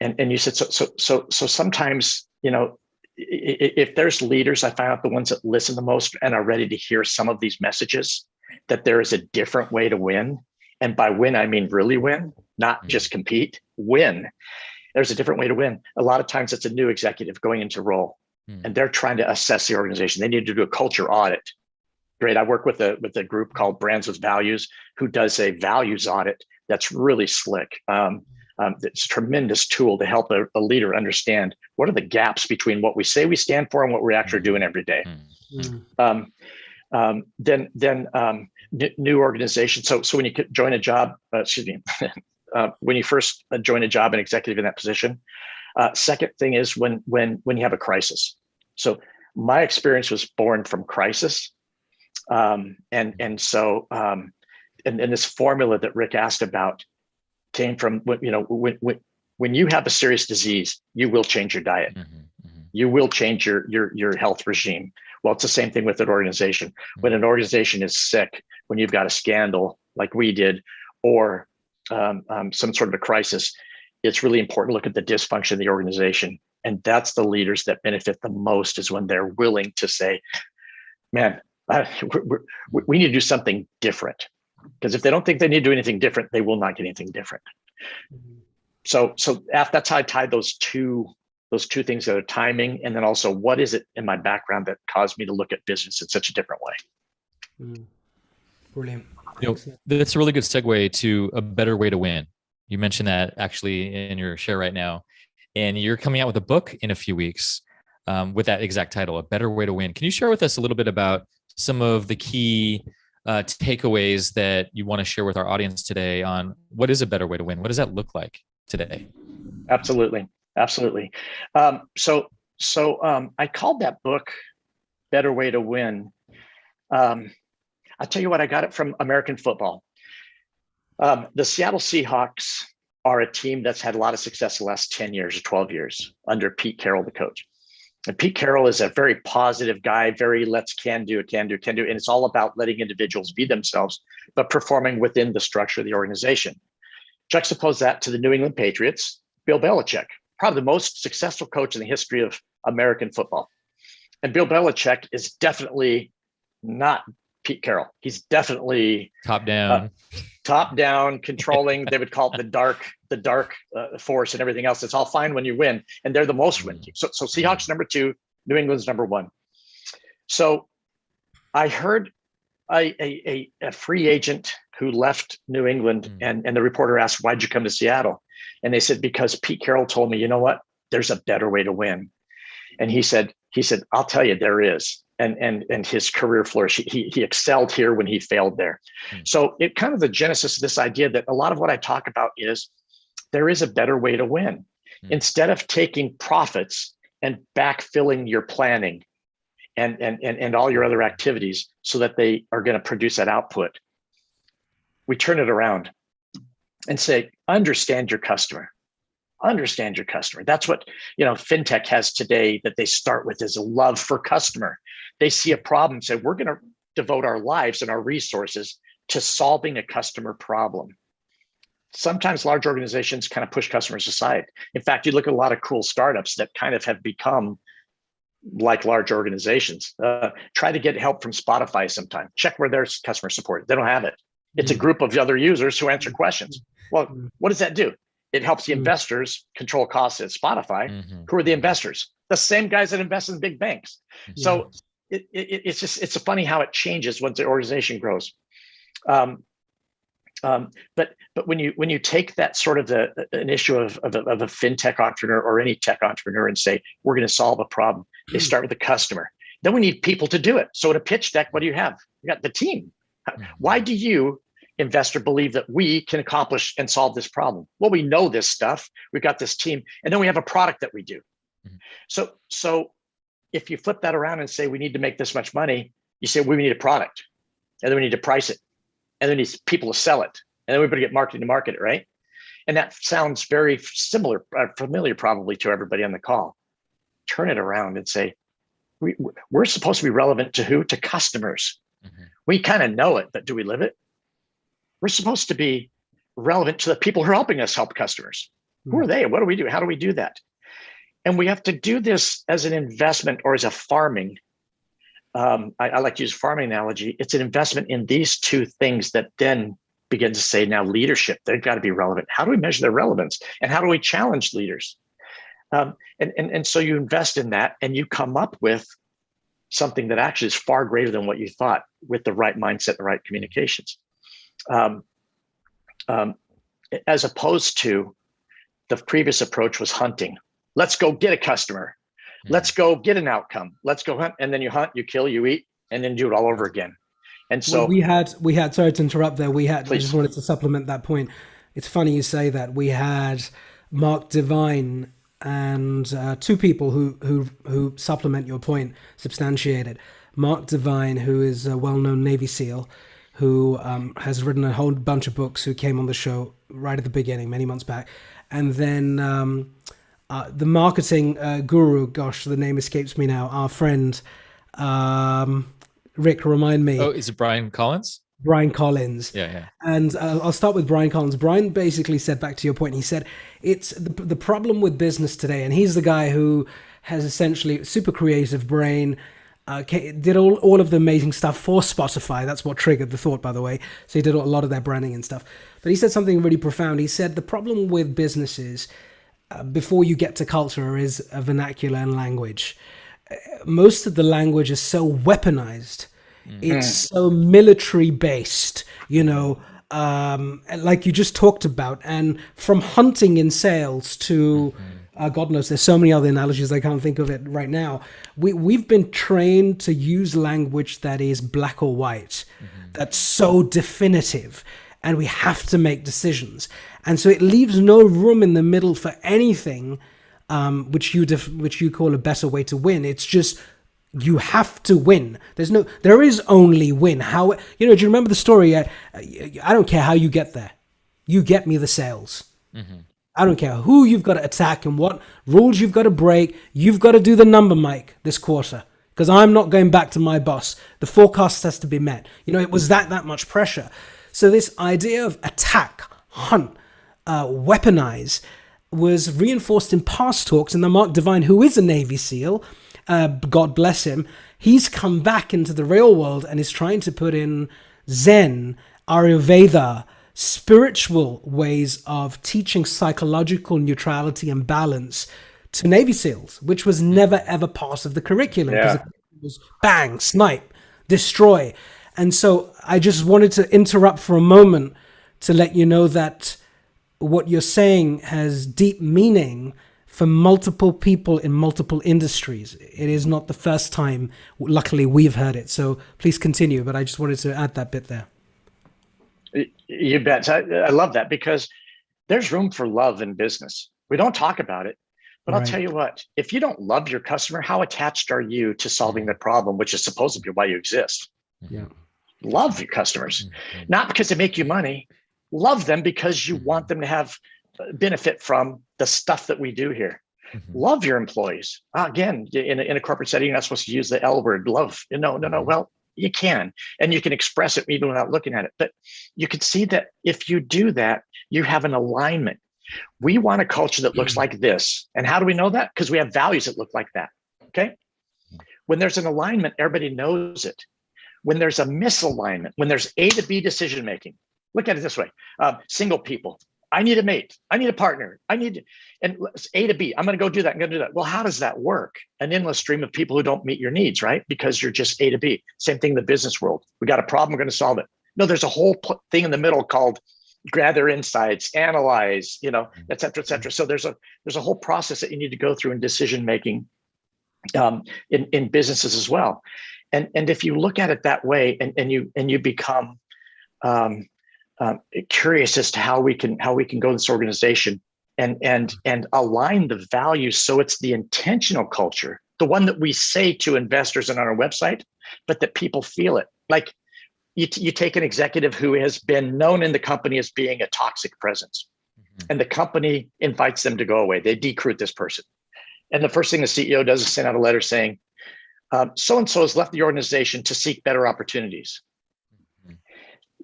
And you said, so sometimes, if there's leaders, I find out the ones that listen the most and are ready to hear some of these messages, that there is a different way to win. And by win, I mean really win, not just compete, win. There's a different way to win. A lot of times it's a new executive going into role and they're trying to assess the organization. They need to do a culture audit. Great. I work with a group called Brands with Values, who does a values audit that's really slick. It's a tremendous tool to help a leader understand what are the gaps between what we say we stand for and what we're actually doing every day. New organization. So when you join a job, when you first join a job, an executive in that position. Second thing is when you have a crisis. So my experience was born from crisis. And this formula that Rick asked about came from, when you have a serious disease, you will change your diet. You will change your health regime. Well, it's the same thing with an organization. When an organization is sick, when you've got a scandal like we did, or some sort of a crisis, it's really important to look at the dysfunction of the organization. And that's the leaders that benefit the most, is when they're willing to say, man, we need to do something different. Because if they don't think they need to do anything different, they will not get anything different. So that's how I tied those two things that are timing, and then also what is it in my background that caused me to look at business in such a different way. Brilliant. That's a really good segue to a better way to win. You mentioned that actually in your share right now. and you're coming out with a book in a few weeks with that exact title, A Better Way to Win. Can you share with us a little bit about some of the key takeaways that you want to share with our audience today on what is a better way to win? What does that look like today? Absolutely. So I called that book Better Way to Win. I'll tell you what, I got it from American football. The Seattle Seahawks are a team that's had a lot of success the last 10 years or 12 years under Pete Carroll, the coach. And Pete Carroll is a very positive guy, very can do. And it's all about letting individuals be themselves, but performing within the structure of the organization. Juxtapose that to the New England Patriots, Bill Belichick, probably the most successful coach in the history of American football. And Bill Belichick is definitely not Pete Carroll. He's definitely top down, controlling. They would call it the dark force and everything else. It's all fine when you win, and they're the most win team. So Seahawks number 2, New England's number 1. So I heard a free agent who left New England, and the reporter asked, "Why'd you come to Seattle?" And they said, "Because Pete Carroll told me, you know what? There's a better way to win." And he said, "I'll tell you, there is." And his career flourished. He excelled here when he failed there. So it kind of the genesis of this idea that a lot of what I talk about is there is a better way to win. Instead of taking profits and backfilling your planning and all your other activities so that they are going to produce that output, we turn it around and say, understand your customer. Understand your customer. That's what fintech has today, that they start with, is a love for customer. They see a problem, say, we're going to devote our lives and our resources to solving a customer problem. Sometimes large organizations kind of push customers aside. In fact, you look at a lot of cool startups that kind of have become like large organizations. Try to get help from Spotify sometime. Check where their customer support. They don't have it. It's a group of other users who answer questions. Well, what does that do? It helps the investors control costs at Spotify. Who are the investors? The same guys that invest in big banks. So it's funny how it changes once the organization grows. But when you take that sort of an issue of a fintech entrepreneur or any tech entrepreneur and say, we're going to solve a problem, they start with the customer. Then we need people to do it. So in a pitch deck, what do you have? You got the team. Why do you, investor, believe that we can accomplish and solve this problem? Well, we know this stuff. We've got this team, and then we have a product that we do. So if you flip that around and say we need to make this much money, you say we need a product, and then we need to price it, and then we need people to sell it, and then we better get marketing to market it, right? And that sounds very familiar probably to everybody on the call. Turn it around and say, we're supposed to be relevant to who? To customers. We kind of know it, but do we live it? We're supposed to be relevant to the people who are helping us help customers. Who are they? What do we do? How do we do that? And we have to do this as an investment or as a farming. I like to use farming analogy. It's an investment in these two things that then begin to say, now leadership, they've got to be relevant. How do we measure their relevance? And how do we challenge leaders? And so you invest in that and you come up with something that actually is far greater than what you thought, with the right mindset, the right communications. As opposed to the previous approach was hunting. Let's go get a customer. Let's go get an outcome. Let's go hunt. And then you hunt, you kill, you eat, and then do it all over again. And so we had, sorry to interrupt there. I Please. just wanted to supplement that point. It's funny you say that. We had Mark Devine and two people who supplement your point, substantiate it. Mark Devine, who is a well-known Navy SEAL, who has written a whole bunch of books, who came on the show right at the beginning, many months back. And then the marketing guru, gosh, the name escapes me now, our friend, Rick, remind me. Oh, is it Brian Collins? Brian Collins. Yeah. And I'll start with Brian Collins. Brian basically said, back to your point, he said, it's the problem with business today, and he's the guy who has essentially super creative brain, did all of the amazing stuff for Spotify. That's what triggered the thought, by the way. So he did a lot of their branding and stuff. But he said something really profound. He said the problem with businesses, before you get to culture, is a vernacular and language. Most of the language is so weaponized. It's so military based, like you just talked about. And from hunting in sales to God knows, there's so many other analogies, I can't think of it right now. We've been trained to use language that is black or white, that's so definitive, and we have to make decisions. And so it leaves no room in the middle for anything, which you call a better way to win. It's just, you have to win. There is only win. How, do you remember the story? I don't care how you get there. You get me the sales. I don't care who you've got to attack and what rules you've got to break. You've got to do the number, Mike, this quarter, because I'm not going back to my boss. The forecast has to be met. It was that much pressure. So this idea of attack, hunt, weaponize was reinforced in past talks. And the Mark Devine, who is a Navy SEAL, God bless him, he's come back into the real world and is trying to put in Zen, Ayurveda, spiritual ways of teaching psychological neutrality and balance to Navy SEALs, which was never ever part of the curriculum, because it was bang, snipe, destroy. And so I just wanted to interrupt for a moment to let you know that what you're saying has deep meaning for multiple people in multiple industries. It is not the first time, luckily, we've heard it. So please continue, but I just wanted to add that bit there. You bet. I love that, because there's room for love in business. We don't talk about it, but I'll tell you what, if you don't love your customer, how attached are you to solving the problem, which is supposedly why you exist? Yeah. Love your customers, not because they make you money. Love them because you want them to have benefit from the stuff that we do here. Love your employees. Again, in a corporate setting, you're not supposed to use the L word, love. No. Well, you can, and you can express it even without looking at it. But you can see that if you do that, you have an alignment. We want a culture that looks like this. And how do we know that? Because we have values that look like that. Okay. When there's an alignment, everybody knows it. When there's a misalignment, when there's A to B decision making, look at it this way. Single people. I need a mate. I need a partner. And A to B. I'm going to go do that. I'm going to do that. Well, how does that work? An endless stream of people who don't meet your needs, right? Because you're just A to B. Same thing in the business world. We got a problem. We're going to solve it. No, there's a whole thing in the middle called gather insights, analyze, et cetera, et cetera. So there's a whole process that you need to go through in decision making in businesses as well. And if you look at it that way, and you become curious as to how we can go this organization and align the values, so it's the intentional culture, the one that we say to investors and on our website, but that people feel it. Like you take an executive who has been known in the company as being a toxic presence, and the company invites them to go away. They decruit this person, and the first thing the CEO does is send out a letter saying, so-and-so has left the organization to seek better opportunities.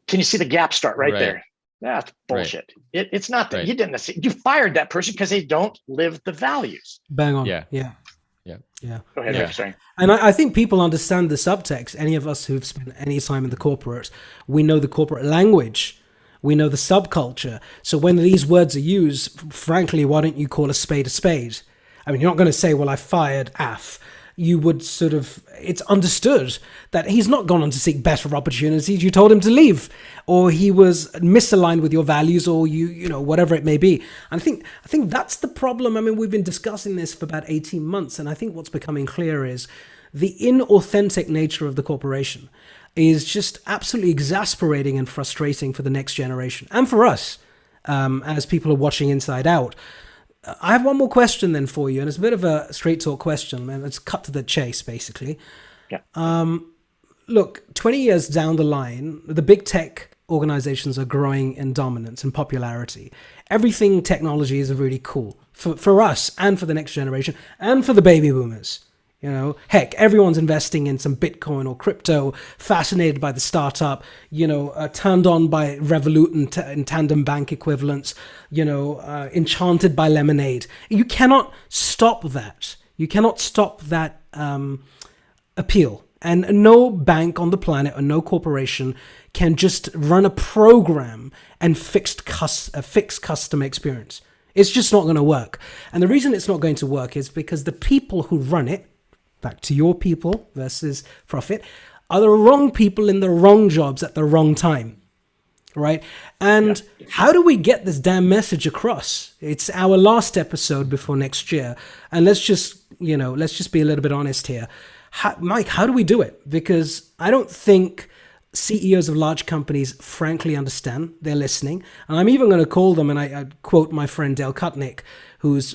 Can you see the gap start right there? That's bullshit. It's not that you didn't see, you fired that person because they don't live the values. Bang on. Yeah. Go ahead. Yeah. Sorry. And I think people understand the subtext. Any of us who've spent any time in the corporates, we know the corporate language. We know the subculture. So when these words are used, frankly, why don't you call a spade a spade? I mean, you're not going to say, well, I fired Af. You would it's understood that he's not gone on to seek better opportunities. You told him to leave, or he was misaligned with your values, or whatever it may be. And I think that's the problem. I mean, we've been discussing this for about 18 months. And I think what's becoming clear is the inauthentic nature of the corporation is just absolutely exasperating and frustrating for the next generation and for us as people are watching Inside Out. I have one more question then for you, and it's a bit of a straight talk question, and let's cut to the chase, basically. Yeah. Look, 20 years down the line, the big tech organizations are growing in dominance and popularity. Everything technology is really cool for us and for the next generation and for the baby boomers. Heck, everyone's investing in some Bitcoin or crypto, fascinated by the startup, turned on by Revolut and Tandem Bank equivalents, enchanted by lemonade. You cannot stop that. You cannot stop that appeal. And no bank on the planet or no corporation can just run a program and fix customer experience. It's just not going to work. And the reason it's not going to work is because the people who run it, back to your people versus profit, are the wrong people in the wrong jobs at the wrong time. right? And how do we get this damn message across? It's our last episode before next year. And let's just be a little bit honest here. Mike, how do we do it? Because I don't think CEOs of large companies frankly understand. They're listening. And I'm even going to call them, and I quote my friend Dale Kutnick, who's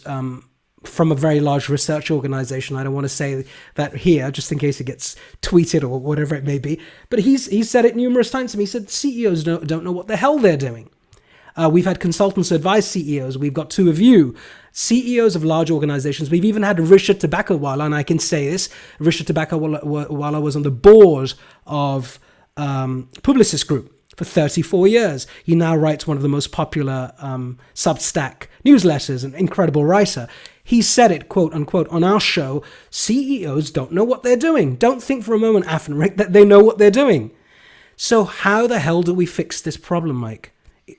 from a very large research organization. I don't want to say that here, just in case it gets tweeted or whatever it may be. But he's said it numerous times to me. He said CEOs don't know what the hell they're doing. We've had consultants advise CEOs. We've got two of you, CEOs of large organizations. We've even had Risha Tobacco-Wala, and I can say this. Risha Tobacco-Wala was on the board of Publicis Group for 34 years. He now writes one of the most popular Substack newsletters, an incredible writer. He said it, quote unquote, on our show, CEOs don't know what they're doing. Don't think for a moment, Af and Rick, that they know what they're doing. So how the hell do we fix this problem, Mike?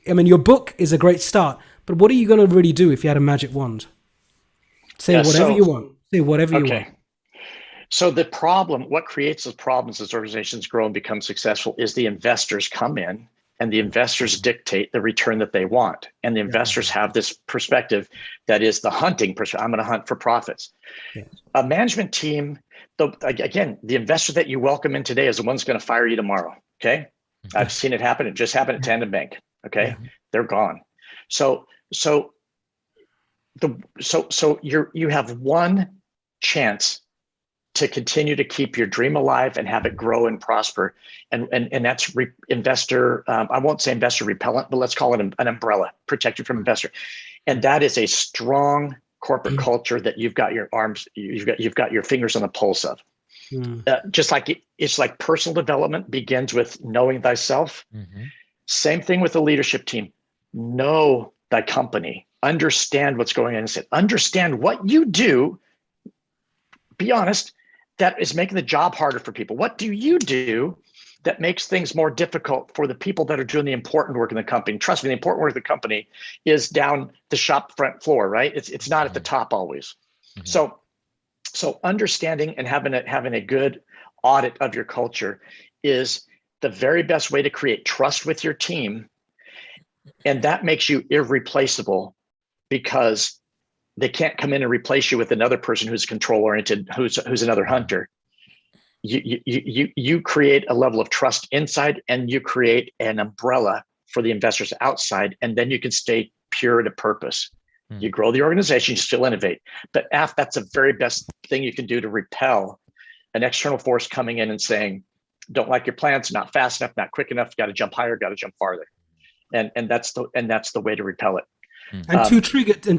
I mean, your book is a great start, but what are you going to really do if you had a magic wand? Say whatever you want. Say whatever you want. So the problem, what creates those problems as organizations grow and become successful is the investors come in and the investors dictate the return that they want. And the investors have this perspective that is the hunting perspective. I'm going to hunt for profits. Yeah. A management team, again, the investor that you welcome in today is the one that's going to fire you tomorrow. Okay. I've seen it happen. It just happened at Tandem Bank. Okay. They're gone. So you have one chance to continue to keep your dream alive and have it grow and prosper. And that's investor, I won't say investor repellent, but let's call it an umbrella, protect you from investor. And that is a strong corporate culture that you've got your arms, you've got your fingers on the pulse of. Just like it's like personal development begins with knowing thyself. Same thing with the leadership team. Know thy company, understand what's going on, understand what you do. Be honest. That is making the job harder for people. What do you do that makes things more difficult for the people that are doing the important work in the company? Trust me, the important work of the company is down the shop front floor, right? It's not at the top always. So understanding and having a good audit of your culture is the very best way to create trust with your team. And that makes you irreplaceable because they can't come in and replace you with another person who's control oriented, who's another hunter. You create a level of trust inside, and you create an umbrella for the investors outside, and then you can stay pure to purpose. You grow the organization, you still innovate. But that's the very best thing you can do to repel an external force coming in and saying, "Don't like your plans, not fast enough, not quick enough. Got to jump higher, got to jump farther." And that's the way to repel it. And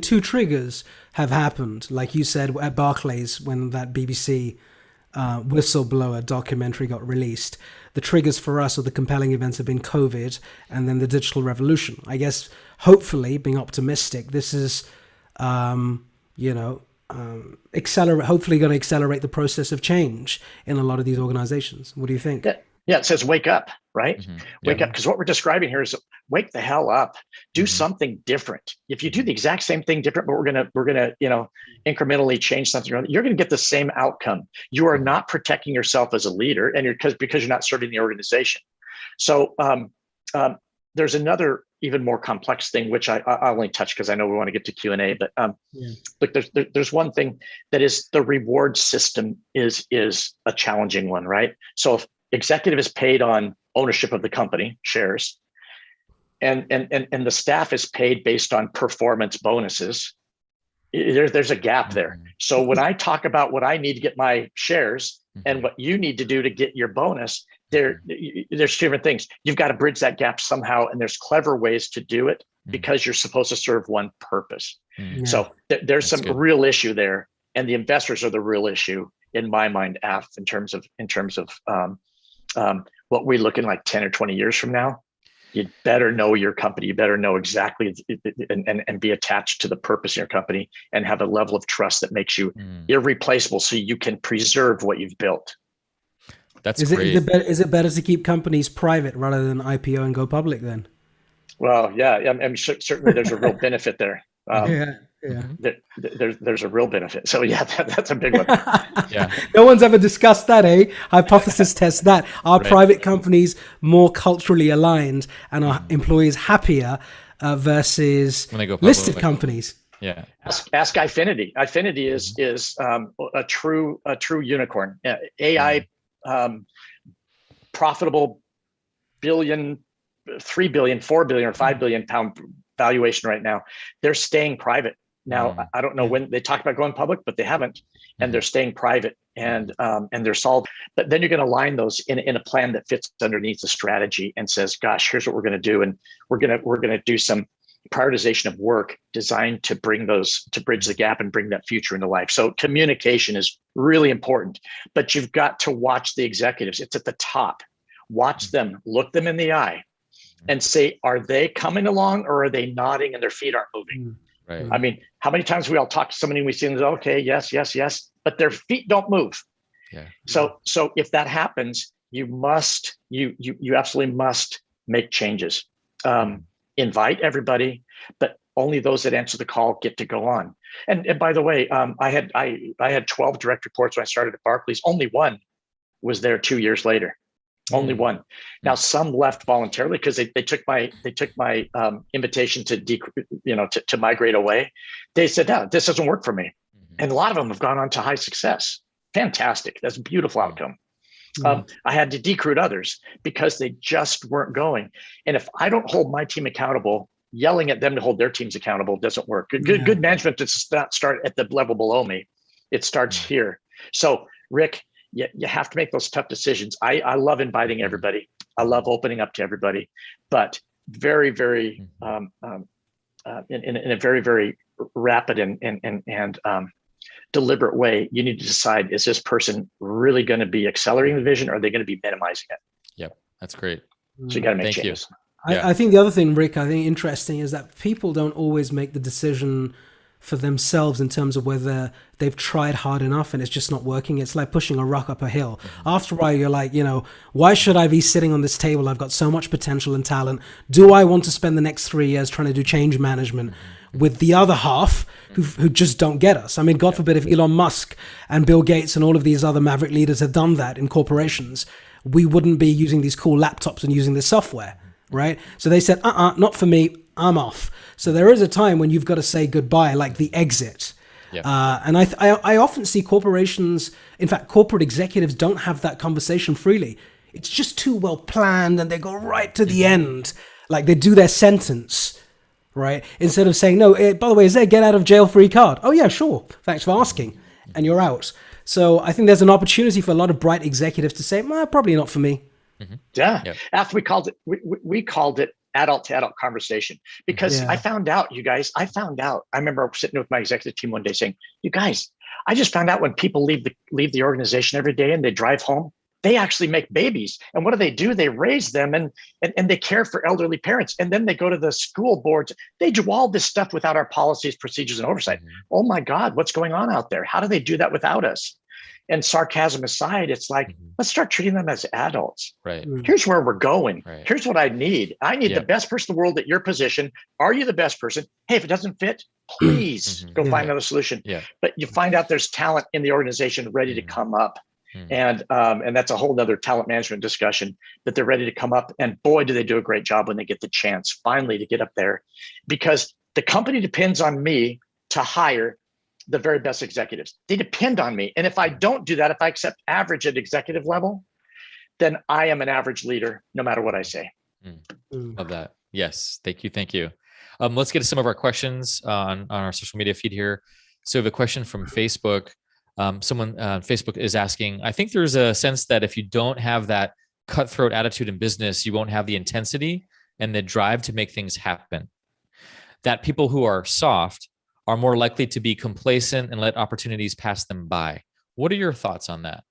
two triggers have happened, like you said, at Barclays when that BBC whistleblower documentary got released. The triggers for us, or the compelling events, have been COVID and then the digital revolution. I guess, hopefully, being optimistic, this is, hopefully going to accelerate the process of change in a lot of these organizations. What do you think? Yeah, it says wake up, right? Wake up, because what we're describing here is wake the hell up. Do something different. If you do the exact same thing different, but we're gonna incrementally change something around, you're gonna get the same outcome. You are not protecting yourself as a leader, and because you're not serving the organization. So there's another even more complex thing, which I only touch because I know we want to get to Q&A. But look, there's one thing that is the reward system is a challenging one, right? So if executive is paid on ownership of the company, shares, and the staff is paid based on performance bonuses, there's a gap there. So when I talk about what I need to get my shares and what you need to do to get your bonus, there's two different things. You've got to bridge that gap somehow, and there's clever ways to do it because you're supposed to serve one purpose. So there's some real issue there, and the investors are the real issue in my mind, in terms of what we're looking like 10 or 20 years from now. You better know your company. You better know exactly and be attached to the purpose of your company and have a level of trust that makes you irreplaceable so you can preserve what you've built. That's great. Is it better to keep companies private rather than IPO and go public then? Well, yeah, I'm certainly there's a real benefit there. Yeah. There's a real benefit. So yeah, that's a big one. Yeah. No one's ever discussed that, eh? Hypothesis test that. Are Right. private companies more culturally aligned and are employees happier versus When they go listed public. companies? Yeah. Ask Ifinity. Ifinity is a true unicorn. AI profitable billion, 3 billion, 4 billion, or 5 billion pound valuation right now. They're staying private. Now, I don't know when they talked about going public, but they haven't, and they're staying private, and they're solid. But then you're going to line those in a plan that fits underneath the strategy and says, "Gosh, here's what we're going to do," and we're going to do some prioritization of work designed to bring those, to bridge the gap and bring that future into life. So communication is really important, but you've got to watch the executives. It's at the top. Watch them, look them in the eye, and say, are they coming along, or are they nodding and their feet aren't moving? Right. I mean, how many times we all talk to somebody and we see them, okay, yes, yes, yes, but their feet don't move. Yeah. So if that happens, you absolutely must make changes. Invite everybody, but only those that answer the call get to go on. And by the way, I had 12 direct reports when I started at Barclays. Only one was there 2 years later. Only one. Now some left voluntarily because they took my invitation to migrate away. They said, no, this doesn't work for me. And a lot of them have gone on to high success. Fantastic. That's a beautiful outcome. I had to decruit others because they just weren't going. And if I don't hold my team accountable, yelling at them to hold their teams accountable doesn't work. Good management does not start at the level below me. It starts here. So Rick, you have to make those tough decisions. I love inviting everybody. I love opening up to everybody, but very, very in a very, very rapid and deliberate way. You need to decide: is this person really going to be accelerating the vision, or are they going to be minimizing it? Yep, that's great. So you got to make Thank changes. I think the other thing, Rick, I think interesting is that people don't always make the decision for themselves in terms of whether they've tried hard enough and it's just not working. It's like pushing a rock up a hill. After a while, you're like, why should I be sitting on this table? I've got so much potential and talent. Do I want to spend the next 3 years trying to do change management with the other half who just don't get us? I mean, God forbid if Elon Musk and Bill Gates and all of these other maverick leaders had done that in corporations, we wouldn't be using these cool laptops and using this software, right? So they said, not for me, I'm off. So there is a time when you've got to say goodbye, like the exit. Yep. And I often see corporations, in fact, corporate executives don't have that conversation freely. It's just too well planned and they go right to the end. Like they do their sentence, right? Instead of saying, no, by the way, is there a get out of jail free card? Oh yeah, sure. Thanks for asking. And you're out. So I think there's an opportunity for a lot of bright executives to say, probably not for me. Yeah. Yep. After we called it adult to adult conversation, because I found out, you guys, I remember sitting with my executive team one day saying, you guys, I just found out when people leave the organization every day and they drive home, they actually make babies. And what do? They raise them and they care for elderly parents. And then they go to the school boards. They do all this stuff without our policies, procedures, and oversight. Oh my God, what's going on out there? How do they do that without us? And sarcasm aside, it's like, let's start treating them as adults. Right. Here's where we're going. Right. Here's what I need. I need the best person in the world at your position. Are you the best person? Hey, if it doesn't fit, please go find another solution. Yeah. But you find out there's talent in the organization ready to come up. And that's a whole nother talent management discussion, that they're ready to come up. And boy, do they do a great job when they get the chance finally to get up there, because the company depends on me to hire the very best executives. They depend on me. And if I don't do that, if I accept average at executive level, then I am an average leader, no matter what I say. Love that. Yes. Thank you. Let's get to some of our questions on our social media feed here. So we have a question from Facebook. Someone on Facebook is asking, I think there's a sense that if you don't have that cutthroat attitude in business, you won't have the intensity and the drive to make things happen. That people who are soft are more likely to be complacent and let opportunities pass them by. What are your thoughts on that?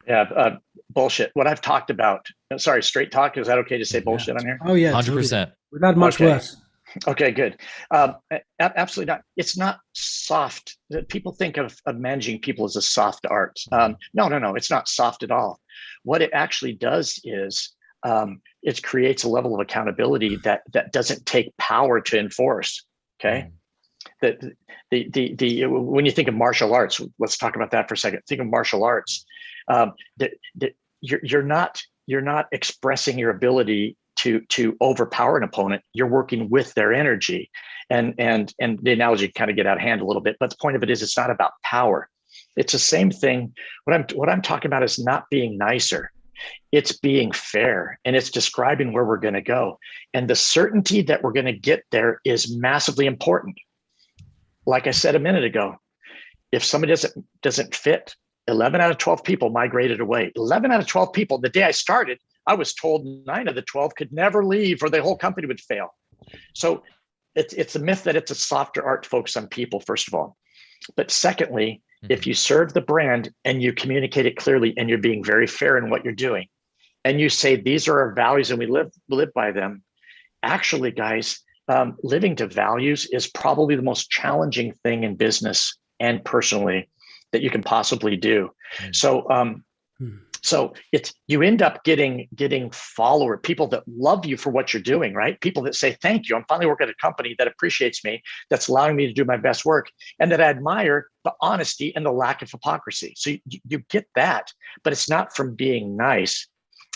Yeah, bullshit. What I've talked about. Sorry, straight talk. Is that okay to say bullshit on here? Oh yeah, 100%. We've had much worse. Okay, good. Absolutely not. It's not soft. People think of managing people as a soft art. No. It's not soft at all. What it actually does is it creates a level of accountability that doesn't take power to enforce. Okay. when you think of martial arts, let's talk about that for a second. Think of martial arts. You're not expressing your ability to overpower an opponent. You're working with their energy, and the analogy kind of get out of hand a little bit. But the point of it is, it's not about power. It's the same thing. What I'm talking about is not being nicer. It's being fair, and it's describing where we're going to go. And the certainty that we're going to get there is massively important. Like I said a minute ago, if somebody doesn't fit, 11 out of 12 people migrated away. 11 out of 12 people. The day I started, I was told 9 of the 12 could never leave, or the whole company would fail. So it's a myth that it's a softer art to focus on people, first of all. But secondly, if you serve the brand and you communicate it clearly, and you're being very fair in what you're doing, and you say, these are our values and we live by them. Actually, guys, living to values is probably the most challenging thing in business and personally that you can possibly do. So it's, you end up getting people that love you for what you're doing, right? People that say, thank you, I'm finally working at a company that appreciates me, that's allowing me to do my best work, and that I admire the honesty and the lack of hypocrisy. So you get that, but it's not from being nice.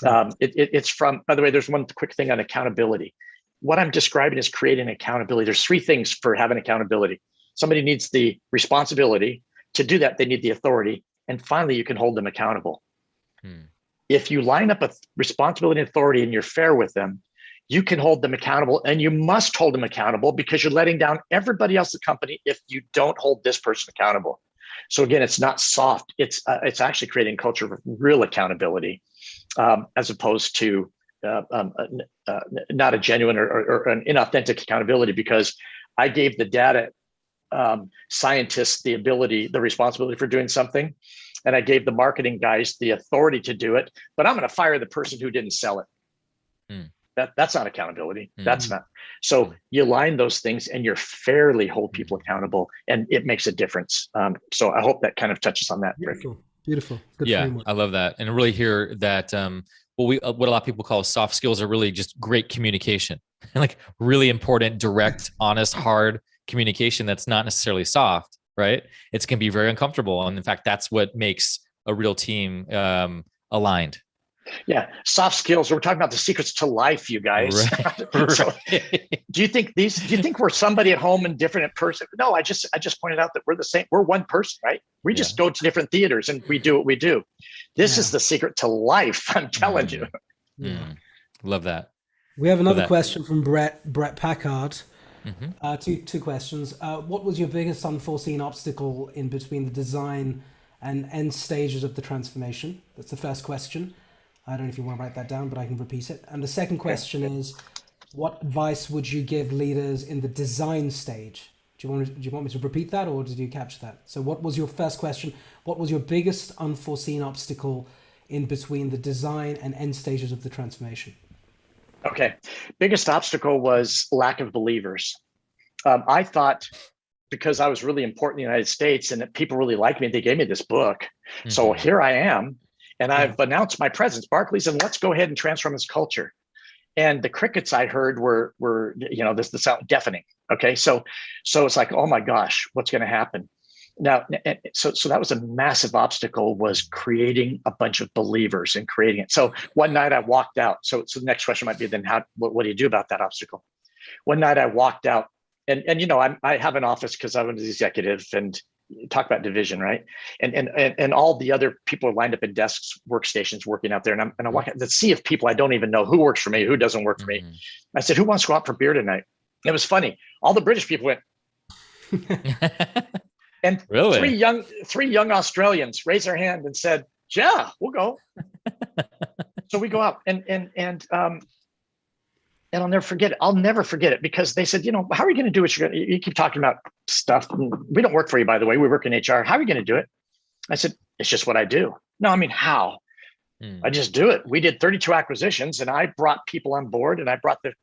It's from, by the way, there's one quick thing on accountability. What I'm describing is creating accountability. There's 3 things for having accountability. Somebody needs the responsibility. To do that, they need the authority. And finally, you can hold them accountable. If you line up a responsibility and authority and you're fair with them, you can hold them accountable, and you must hold them accountable, because you're letting down everybody else in the company if you don't hold this person accountable. So again, it's not soft. It's actually creating a culture of real accountability, as opposed to not a genuine or an inauthentic accountability, because I gave the data scientists the responsibility for doing something, and I gave the marketing guys the authority to do it, but I'm going to fire the person who didn't sell it. That's not accountability. That's not. So you line those things, and you're fairly hold people accountable, and it makes a difference. So I hope that kind of touches on that. Beautiful. Good yeah, framework. I love that, and really hear that. What a lot of people call soft skills are really just great communication, like really important, direct, honest, hard communication. That's not necessarily soft, right? It can be very uncomfortable, and in fact, that's what makes a real team aligned. Yeah, soft skills. We're talking about the secrets to life, you guys. Right. So, do you think we're somebody at home and different in person? No, I just pointed out that we're the same. We're one person, right? We just go to different theaters and we do what we do. This is the secret to life. I'm telling you. Love that. We have another question from Brett Packard. Two questions. What was your biggest unforeseen obstacle in between the design and end stages of the transformation? That's the first question. I don't know if you want to write that down, but I can repeat it. And the second question is, what advice would you give leaders in the design stage? Do you want me to repeat that, or did you catch that? So what was your first question? What was your biggest unforeseen obstacle in between the design and end stages of the transformation? Okay. Biggest obstacle was lack of believers. I thought, because I was really important in the United States and that people really liked me, they gave me this book. So here I am. And I've announced my presence, Barclays, and let's go ahead and transform this culture. And the crickets I heard were this sound deafening. Okay, so it's like, oh my gosh, what's going to happen now? So that was a massive obstacle, was creating a bunch of believers and creating it. So one night I walked out. So the next question might be, then what do you do about that obstacle? One night I walked out, and I have an office because I'm an executive, and talk about division, right? And all the other people are lined up in desks, workstations, working out there. And I walk out, the sea of people I don't even know who works for me, who doesn't work for me. I said, who wants to go out for beer tonight? And it was funny. All the British people went. And really? three young Australians raised their hand and said, yeah, we'll go. So we go out, and I'll never forget it. I'll never forget it, because they said, how are you going to do what you keep talking about stuff? We don't work for you, by the way. We work in HR. How are you going to do it? I said, it's just what I do. No, I mean, how? I just do it. We did 32 acquisitions, and I brought people on board, and I brought the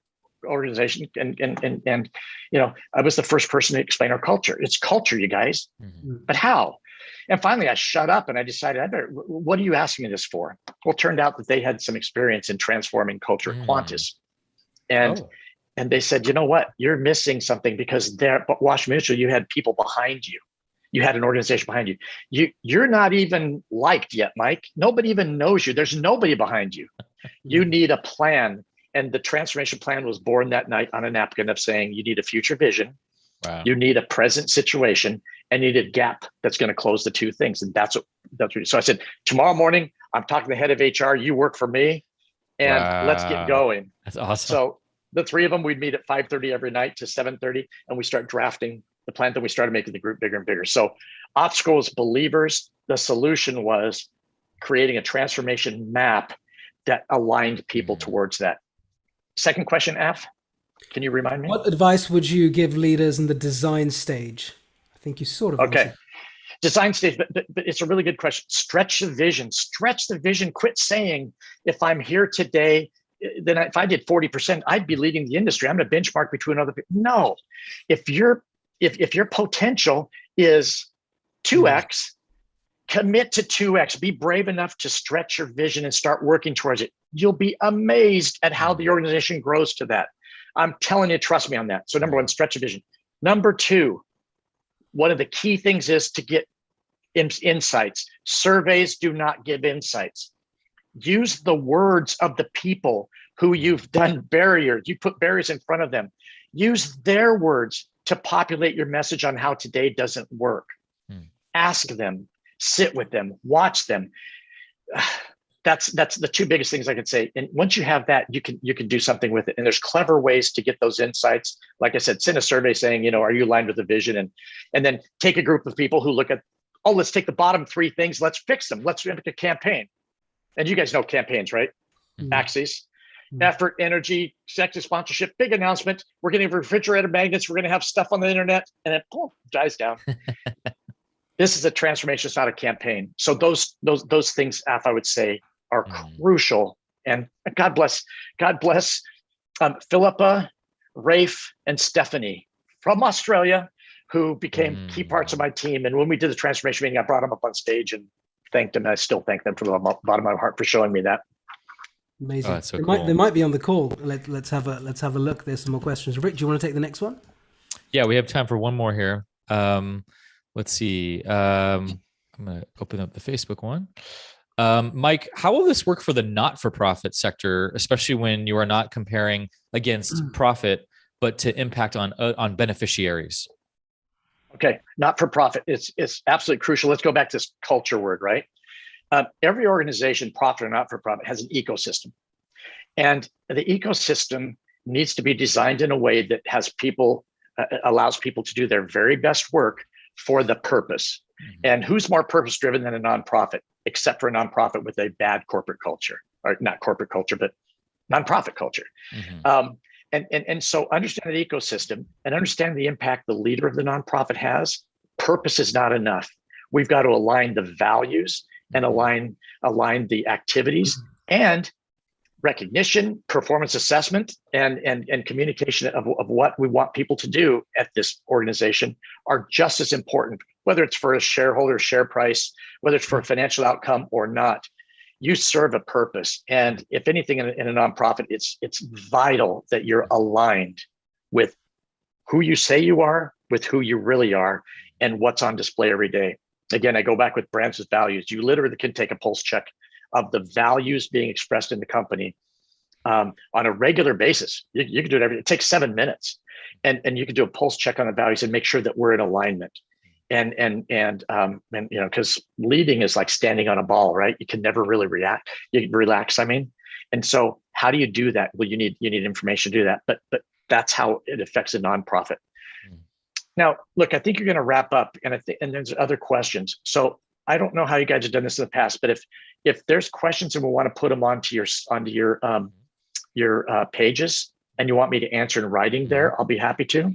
organization, and I was the first person to explain our culture. It's culture, you guys. But how? And finally, I shut up and I decided, what are you asking me this for? Well, it turned out that they had some experience in transforming culture, Qantas. And And they said, you know what, you're missing something, because there at Washington Mutual, you had people behind you. You had an organization behind you. You're not even liked yet, Mike. Nobody even knows you. There's nobody behind you. You need a plan. And the transformation plan was born that night on a napkin of saying, you need a future vision. Wow. You need a present situation, and you need a gap that's going to close the two things. And that's what. So I said, tomorrow morning, I'm talking to the head of HR. You work for me, and let's get going. That's awesome. So the three of them, we'd meet at 5:30 every night to 7:30, and we start drafting the plan. Then we started making the group bigger and bigger. So obstacles, believers. The solution was creating a transformation map that aligned people towards that. Second question, Af, can you remind me? What advice would you give leaders in the design stage? I think you sort of answered. Design stage, but it's a really good question. Stretch the vision. Stretch the vision. Quit saying, if I'm here today, then if I did 40%, I'd be leading the industry. I'm going to benchmark between other people. No, if your potential is 2x, commit to 2x. Be brave enough to stretch your vision and start working towards it. You'll be amazed at how the organization grows to that. I'm telling you, trust me on that. So number one, stretch your vision. Number two, one of the key things is to get insights. Surveys do not give insights. Use the words of the people who you've done barriers. You put barriers in front of them. Use their words to populate your message on how today doesn't work. Ask them, sit with them, watch them. That's the two biggest things I could say. And once you have that, you can do something with it. And there's clever ways to get those insights. Like I said, send a survey saying, are you aligned with the vision? And then take a group of people who look at, let's take the bottom three things. Let's fix them. Let's make a campaign. And you guys know campaigns, right? Axes, effort, energy, executive sponsorship, big announcement. We're getting refrigerator magnets. We're going to have stuff on the internet, and it dies down. This is a transformation. It's not a campaign. So those things, Af, I would say, are crucial. And God bless Philippa, Rafe, and Stephanie from Australia, who became key parts of my team. And when we did the transformation meeting, I brought them up on stage and thanked them. And I still thank them from the bottom of my heart for showing me that. Amazing. So cool. They might be on the call. Let's have a look. There's some more questions. Rick, do you want to take the next one? Yeah, we have time for one more here. Let's see. I'm going to open up the Facebook one. Mike, how will this work for the not-for-profit sector, especially when you are not comparing against profit, but to impact on beneficiaries? Okay, not-for-profit, it's absolutely crucial. Let's go back to this culture word, right? Every organization, profit or not-for-profit, has an ecosystem. And the ecosystem needs to be designed in a way that has people, allows people to do their very best work for the purpose. And who's more purpose-driven than a nonprofit, except for a nonprofit with a bad corporate culture, or not corporate culture, but nonprofit culture. And so understand the ecosystem and understand the impact the leader of the nonprofit has. Purpose is not enough. We've got to align the values and align the activities, and recognition, performance assessment, and communication of what we want people to do at this organization are just as important, whether it's for a shareholder share price, whether it's for a financial outcome or not. You serve a purpose. And if anything in a nonprofit, it's vital that you're aligned with who you say you are, with who you really are, and what's on display every day. Again, I go back with brands with values. You literally can take a pulse check of the values being expressed in the company on a regular basis. You can do it it takes 7 minutes, and you can do a pulse check on the values and make sure that we're in alignment. And because leading is like standing on a ball, right? You can never really relax. And so how do you do that? Well, you need information to do that, but that's how it affects a nonprofit. Now, look, I think you're going to wrap up, and there's other questions. So I don't know how you guys have done this in the past, but if there's questions and we want to put them onto your pages, and you want me to answer in writing there, I'll be happy to.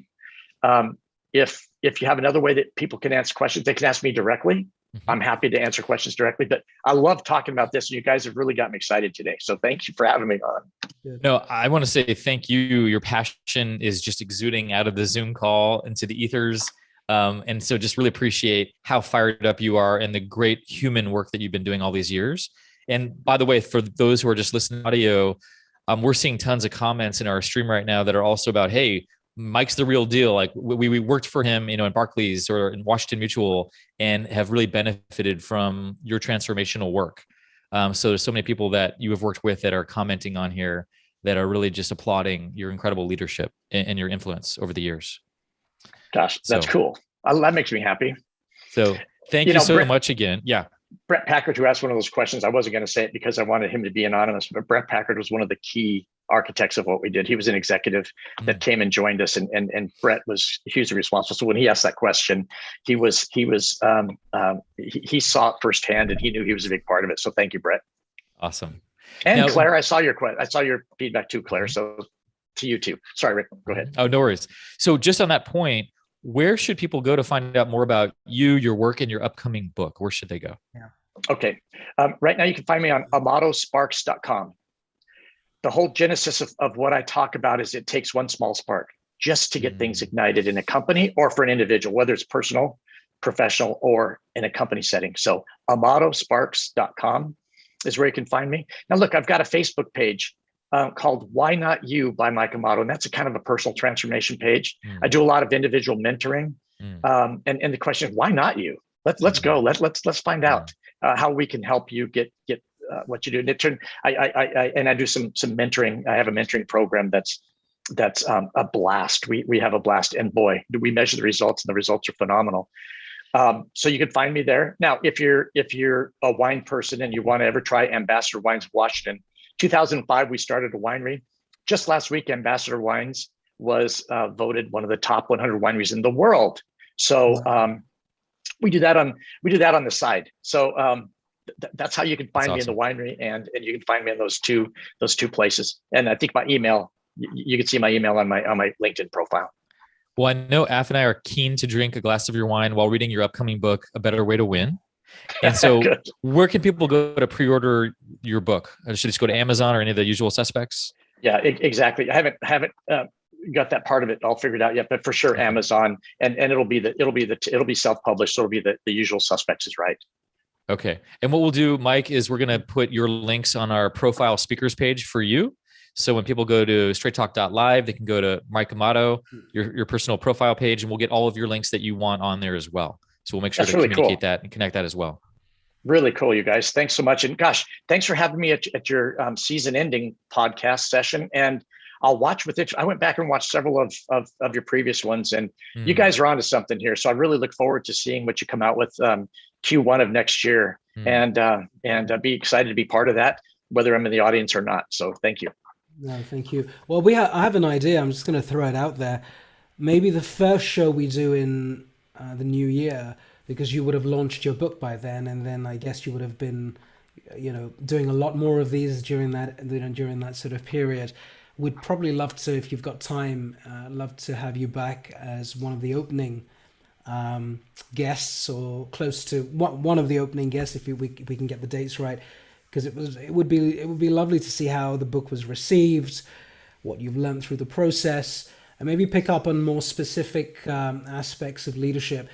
If you have another way that people can answer questions, they can ask me directly. I'm happy to answer questions directly, but I love talking about this, and you guys have really got me excited today. So thank you for having me on. No, I want to say thank you. Your passion is just exuding out of the Zoom call into the ethers. And so just really appreciate how fired up you are and the great human work that you've been doing all these years. And by the way, for those who are just listening to audio, we're seeing tons of comments in our stream right now that are also about, hey, Mike's the real deal. Like we worked for him, in Barclays or in Washington Mutual, and have really benefited from your transformational work. So there's so many people that you have worked with that are commenting on here that are really just applauding your incredible leadership and your influence over the years. Gosh, that's cool. That makes me happy. So thank you so much again. Yeah. Brett Packard, who asked one of those questions, I wasn't going to say it because I wanted him to be anonymous, but Brett Packard was one of the key architects of what we did. He was an executive that came and joined us, and Brett was hugely responsible. So when he asked that question, he saw it firsthand, and he knew he was a big part of it. So thank you, Brett. Awesome. And now, Claire, I saw your feedback too, Claire. So to you too. Sorry, Rick, go ahead. Oh, no worries. So just on that point, where should people go to find out more about you, your work, and your upcoming book? Where should they go? Yeah. Okay. Right now you can find me on amatosparks.com. The whole genesis of what I talk about is it takes one small spark just to get things ignited in a company or for an individual, whether it's personal, professional, or in a company setting. So amatosparks.com is where you can find me. Now, look, I've got a Facebook page called Why Not You by Mike Amato. And that's a kind of a personal transformation page. I do a lot of individual mentoring. And the question is, why not you? Let's go. Let's find out how we can help you get what you do. And I do some mentoring. I have a mentoring program that's a blast. We have a blast, and boy, do we measure the results, and the results are phenomenal. So you can find me there. Now, if you're a wine person and you want to ever try Ambassador Wines of Washington, 2005, we started a winery. Just last week, Ambassador Wines was voted one of the top 100 wineries in the world. So we do that on the side. So that's how you can find me in the winery, and you can find me in those two places. And I think my email, you can see my email on my LinkedIn profile. Well, I know Af and I are keen to drink a glass of your wine while reading your upcoming book, A Better Way to Win. And so where can people go to pre-order your book? Should they just go to Amazon or any of the usual suspects? Yeah, exactly. I haven't got that part of it all figured out yet, but for sure Amazon, and it'll be self-published. So it'll be the usual suspects is right. Okay. And what we'll do, Mike, is we're going to put your links on our profile speakers page for you. So when people go to StraightTalk.Live, they can go to Mike Amato, your personal profile page, and we'll get all of your links that you want on there as well. So we'll make sure to communicate that and connect that as well. Really cool, you guys. Thanks so much. And gosh, thanks for having me at your season ending podcast session. And I'll watch with it. I went back and watched several of your previous ones, and you guys are onto something here. So I really look forward to seeing what you come out with Q1 of next year, and be excited to be part of that, whether I'm in the audience or not. So thank you. No, thank you. Well, I have an idea. I'm just going to throw it out there. Maybe the first show we do in the new year, because you would have launched your book by then, and then I guess you would have been, doing a lot more of these during that sort of period. We'd probably love to, if you've got time, love to have you back as one of the opening guests, or close to one of the opening guests, if we can get the dates right. Because it would be lovely to see how the book was received, what you've learned through the process, and maybe pick up on more specific aspects of leadership,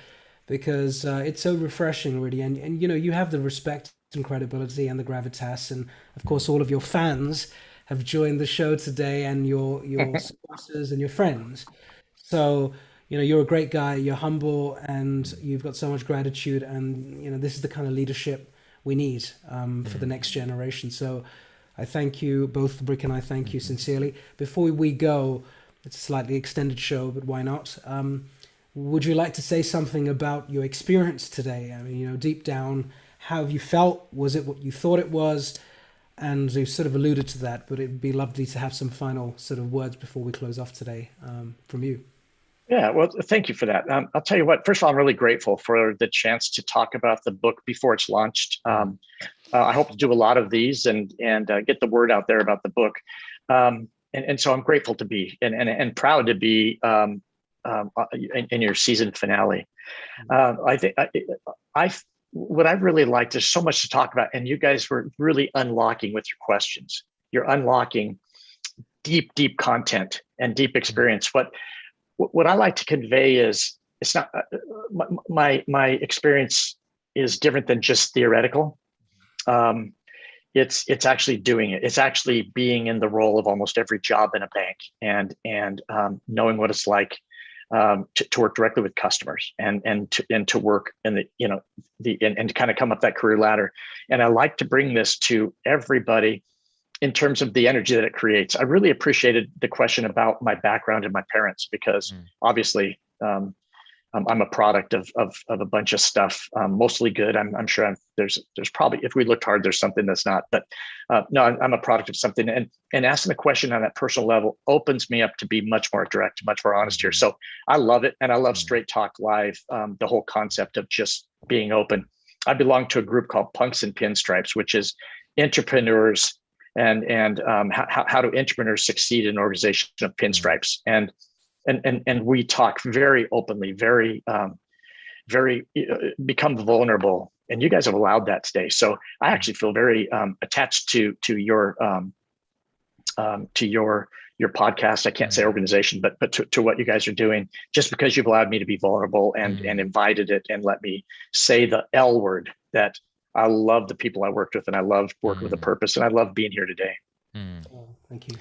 because it's so refreshing, really. And you have the respect and credibility and the gravitas, and of course all of your fans have joined the show today, and your sponsors and your friends. So you're a great guy, you're humble, and you've got so much gratitude, and this is the kind of leadership we need for the next generation. So I thank you both. Rick and I thank you sincerely. Before we go, it's a slightly extended show, but why not? Would you like to say something about your experience today? I mean, deep down, how have you felt? Was it what you thought it was? And you sort of alluded to that, but it'd be lovely to have some final sort of words before we close off today from you. Yeah, well, thank you for that. I'll tell you what, first of all, I'm really grateful for the chance to talk about the book before it's launched. I hope to do a lot of these and get the word out there about the book. And so I'm grateful to be and proud to be in your season finale. I think what I really liked, there's so much to talk about, and you guys were really unlocking with your questions. You're unlocking deep content and deep experience. What I like to convey is, it's not my experience is different than just theoretical. it's actually doing it. It's actually being in the role of almost every job in a bank, and knowing what it's like to work directly with customers, and to work in and to kind of come up that career ladder. And I like to bring this to everybody in terms of the energy that it creates. I really appreciated the question about my background and my parents, because obviously I'm a product of a bunch of stuff, mostly good. I'm sure there's probably, if we looked hard, there's something that's not, but no, I'm a product of something. And asking the question on that personal level opens me up to be much more direct, much more honest here. So I love it. And I love Straight Talk Live, the whole concept of just being open. I belong to a group called Punks and Pinstripes, which is entrepreneurs and how do entrepreneurs succeed in an organization of pinstripes. And we talk very openly, very become vulnerable. And you guys have allowed that today. So I actually feel very attached to your podcast. I can't say organization, but to what you guys are doing, just because you've allowed me to be vulnerable and invited it and let me say the L word, that I love the people I worked with, and I love working with a purpose, and I love being here today. Oh, thank you.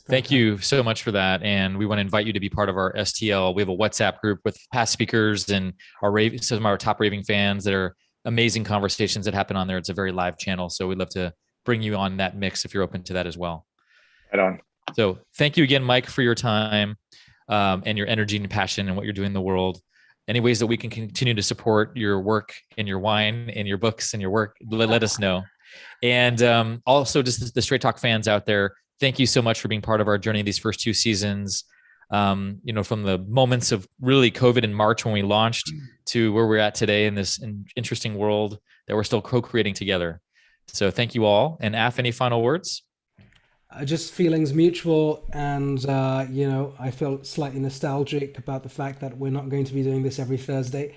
Thank you so much for that. And we want to invite you to be part of our STL. We have a WhatsApp group with past speakers and some of our top raving fans that are amazing conversations that happen on there. It's a very live channel. So we'd love to bring you on that mix if you're open to that as well. Right on. So thank you again, Mike, for your time and your energy and passion and what you're doing in the world. Any ways that we can continue to support your work and your wine and your books and your work, let us know. And also just the Straight Talk fans out there, thank you so much for being part of our journey these first 2 seasons. From the moments of really COVID in March when we launched to where we're at today in this interesting world that we're still co-creating together. So thank you all. And Af, any final words? Just feelings mutual, and I feel slightly nostalgic about the fact that we're not going to be doing this every Thursday,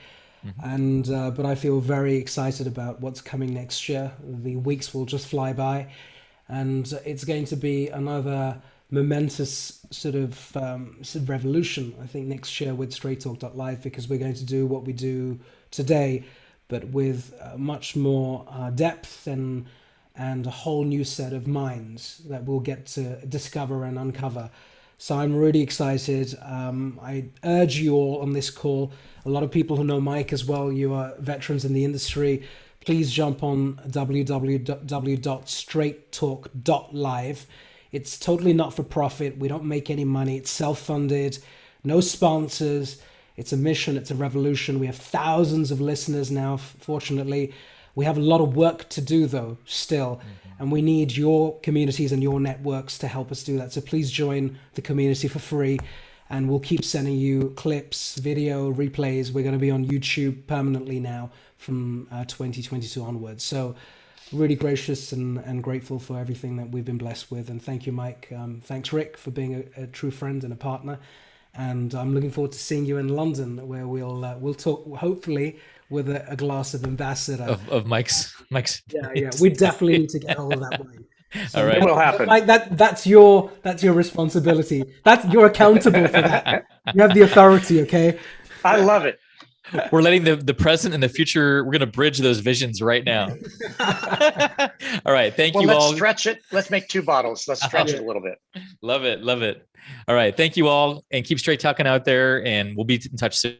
and but I feel very excited about what's coming next year. The weeks will just fly by, and it's going to be another momentous sort of revolution, I think, next year with StraightTalk.Live, because we're going to do what we do today, but with much more depth and a whole new set of minds that we'll get to discover and uncover. So I'm really excited. I urge you all on this call, a lot of people who know Mike as well, you are veterans in the industry, please jump on www.StraightTalk.Live. It's totally not for profit. We don't make any money. It's self-funded, no sponsors. It's a mission. It's a revolution. We have thousands of listeners now, fortunately. We have a lot of work to do, though, still, and we need your communities and your networks to help us do that. So please join the community for free, and we'll keep sending you clips, video, replays. We're going to be on YouTube permanently now from 2022 onwards. So really gracious and grateful for everything that we've been blessed with. And thank you, Mike. Thanks, Rick, for being a true friend and a partner. And I'm looking forward to seeing you in London, where we'll talk, hopefully, with a glass of Ambassador of Mike's. Yeah. We definitely need to get hold of that wine. So all right, it will happen. Mike, that's your responsibility. You're accountable for that. You have the authority. Okay. I love it. We're letting the present and the future. We're going to bridge those visions right now. All right. Thank you all. Let's stretch it. Let's make 2 bottles. Let's stretch it a little bit. Love it. All right. Thank you all, and keep straight talking out there, and we'll be in touch soon.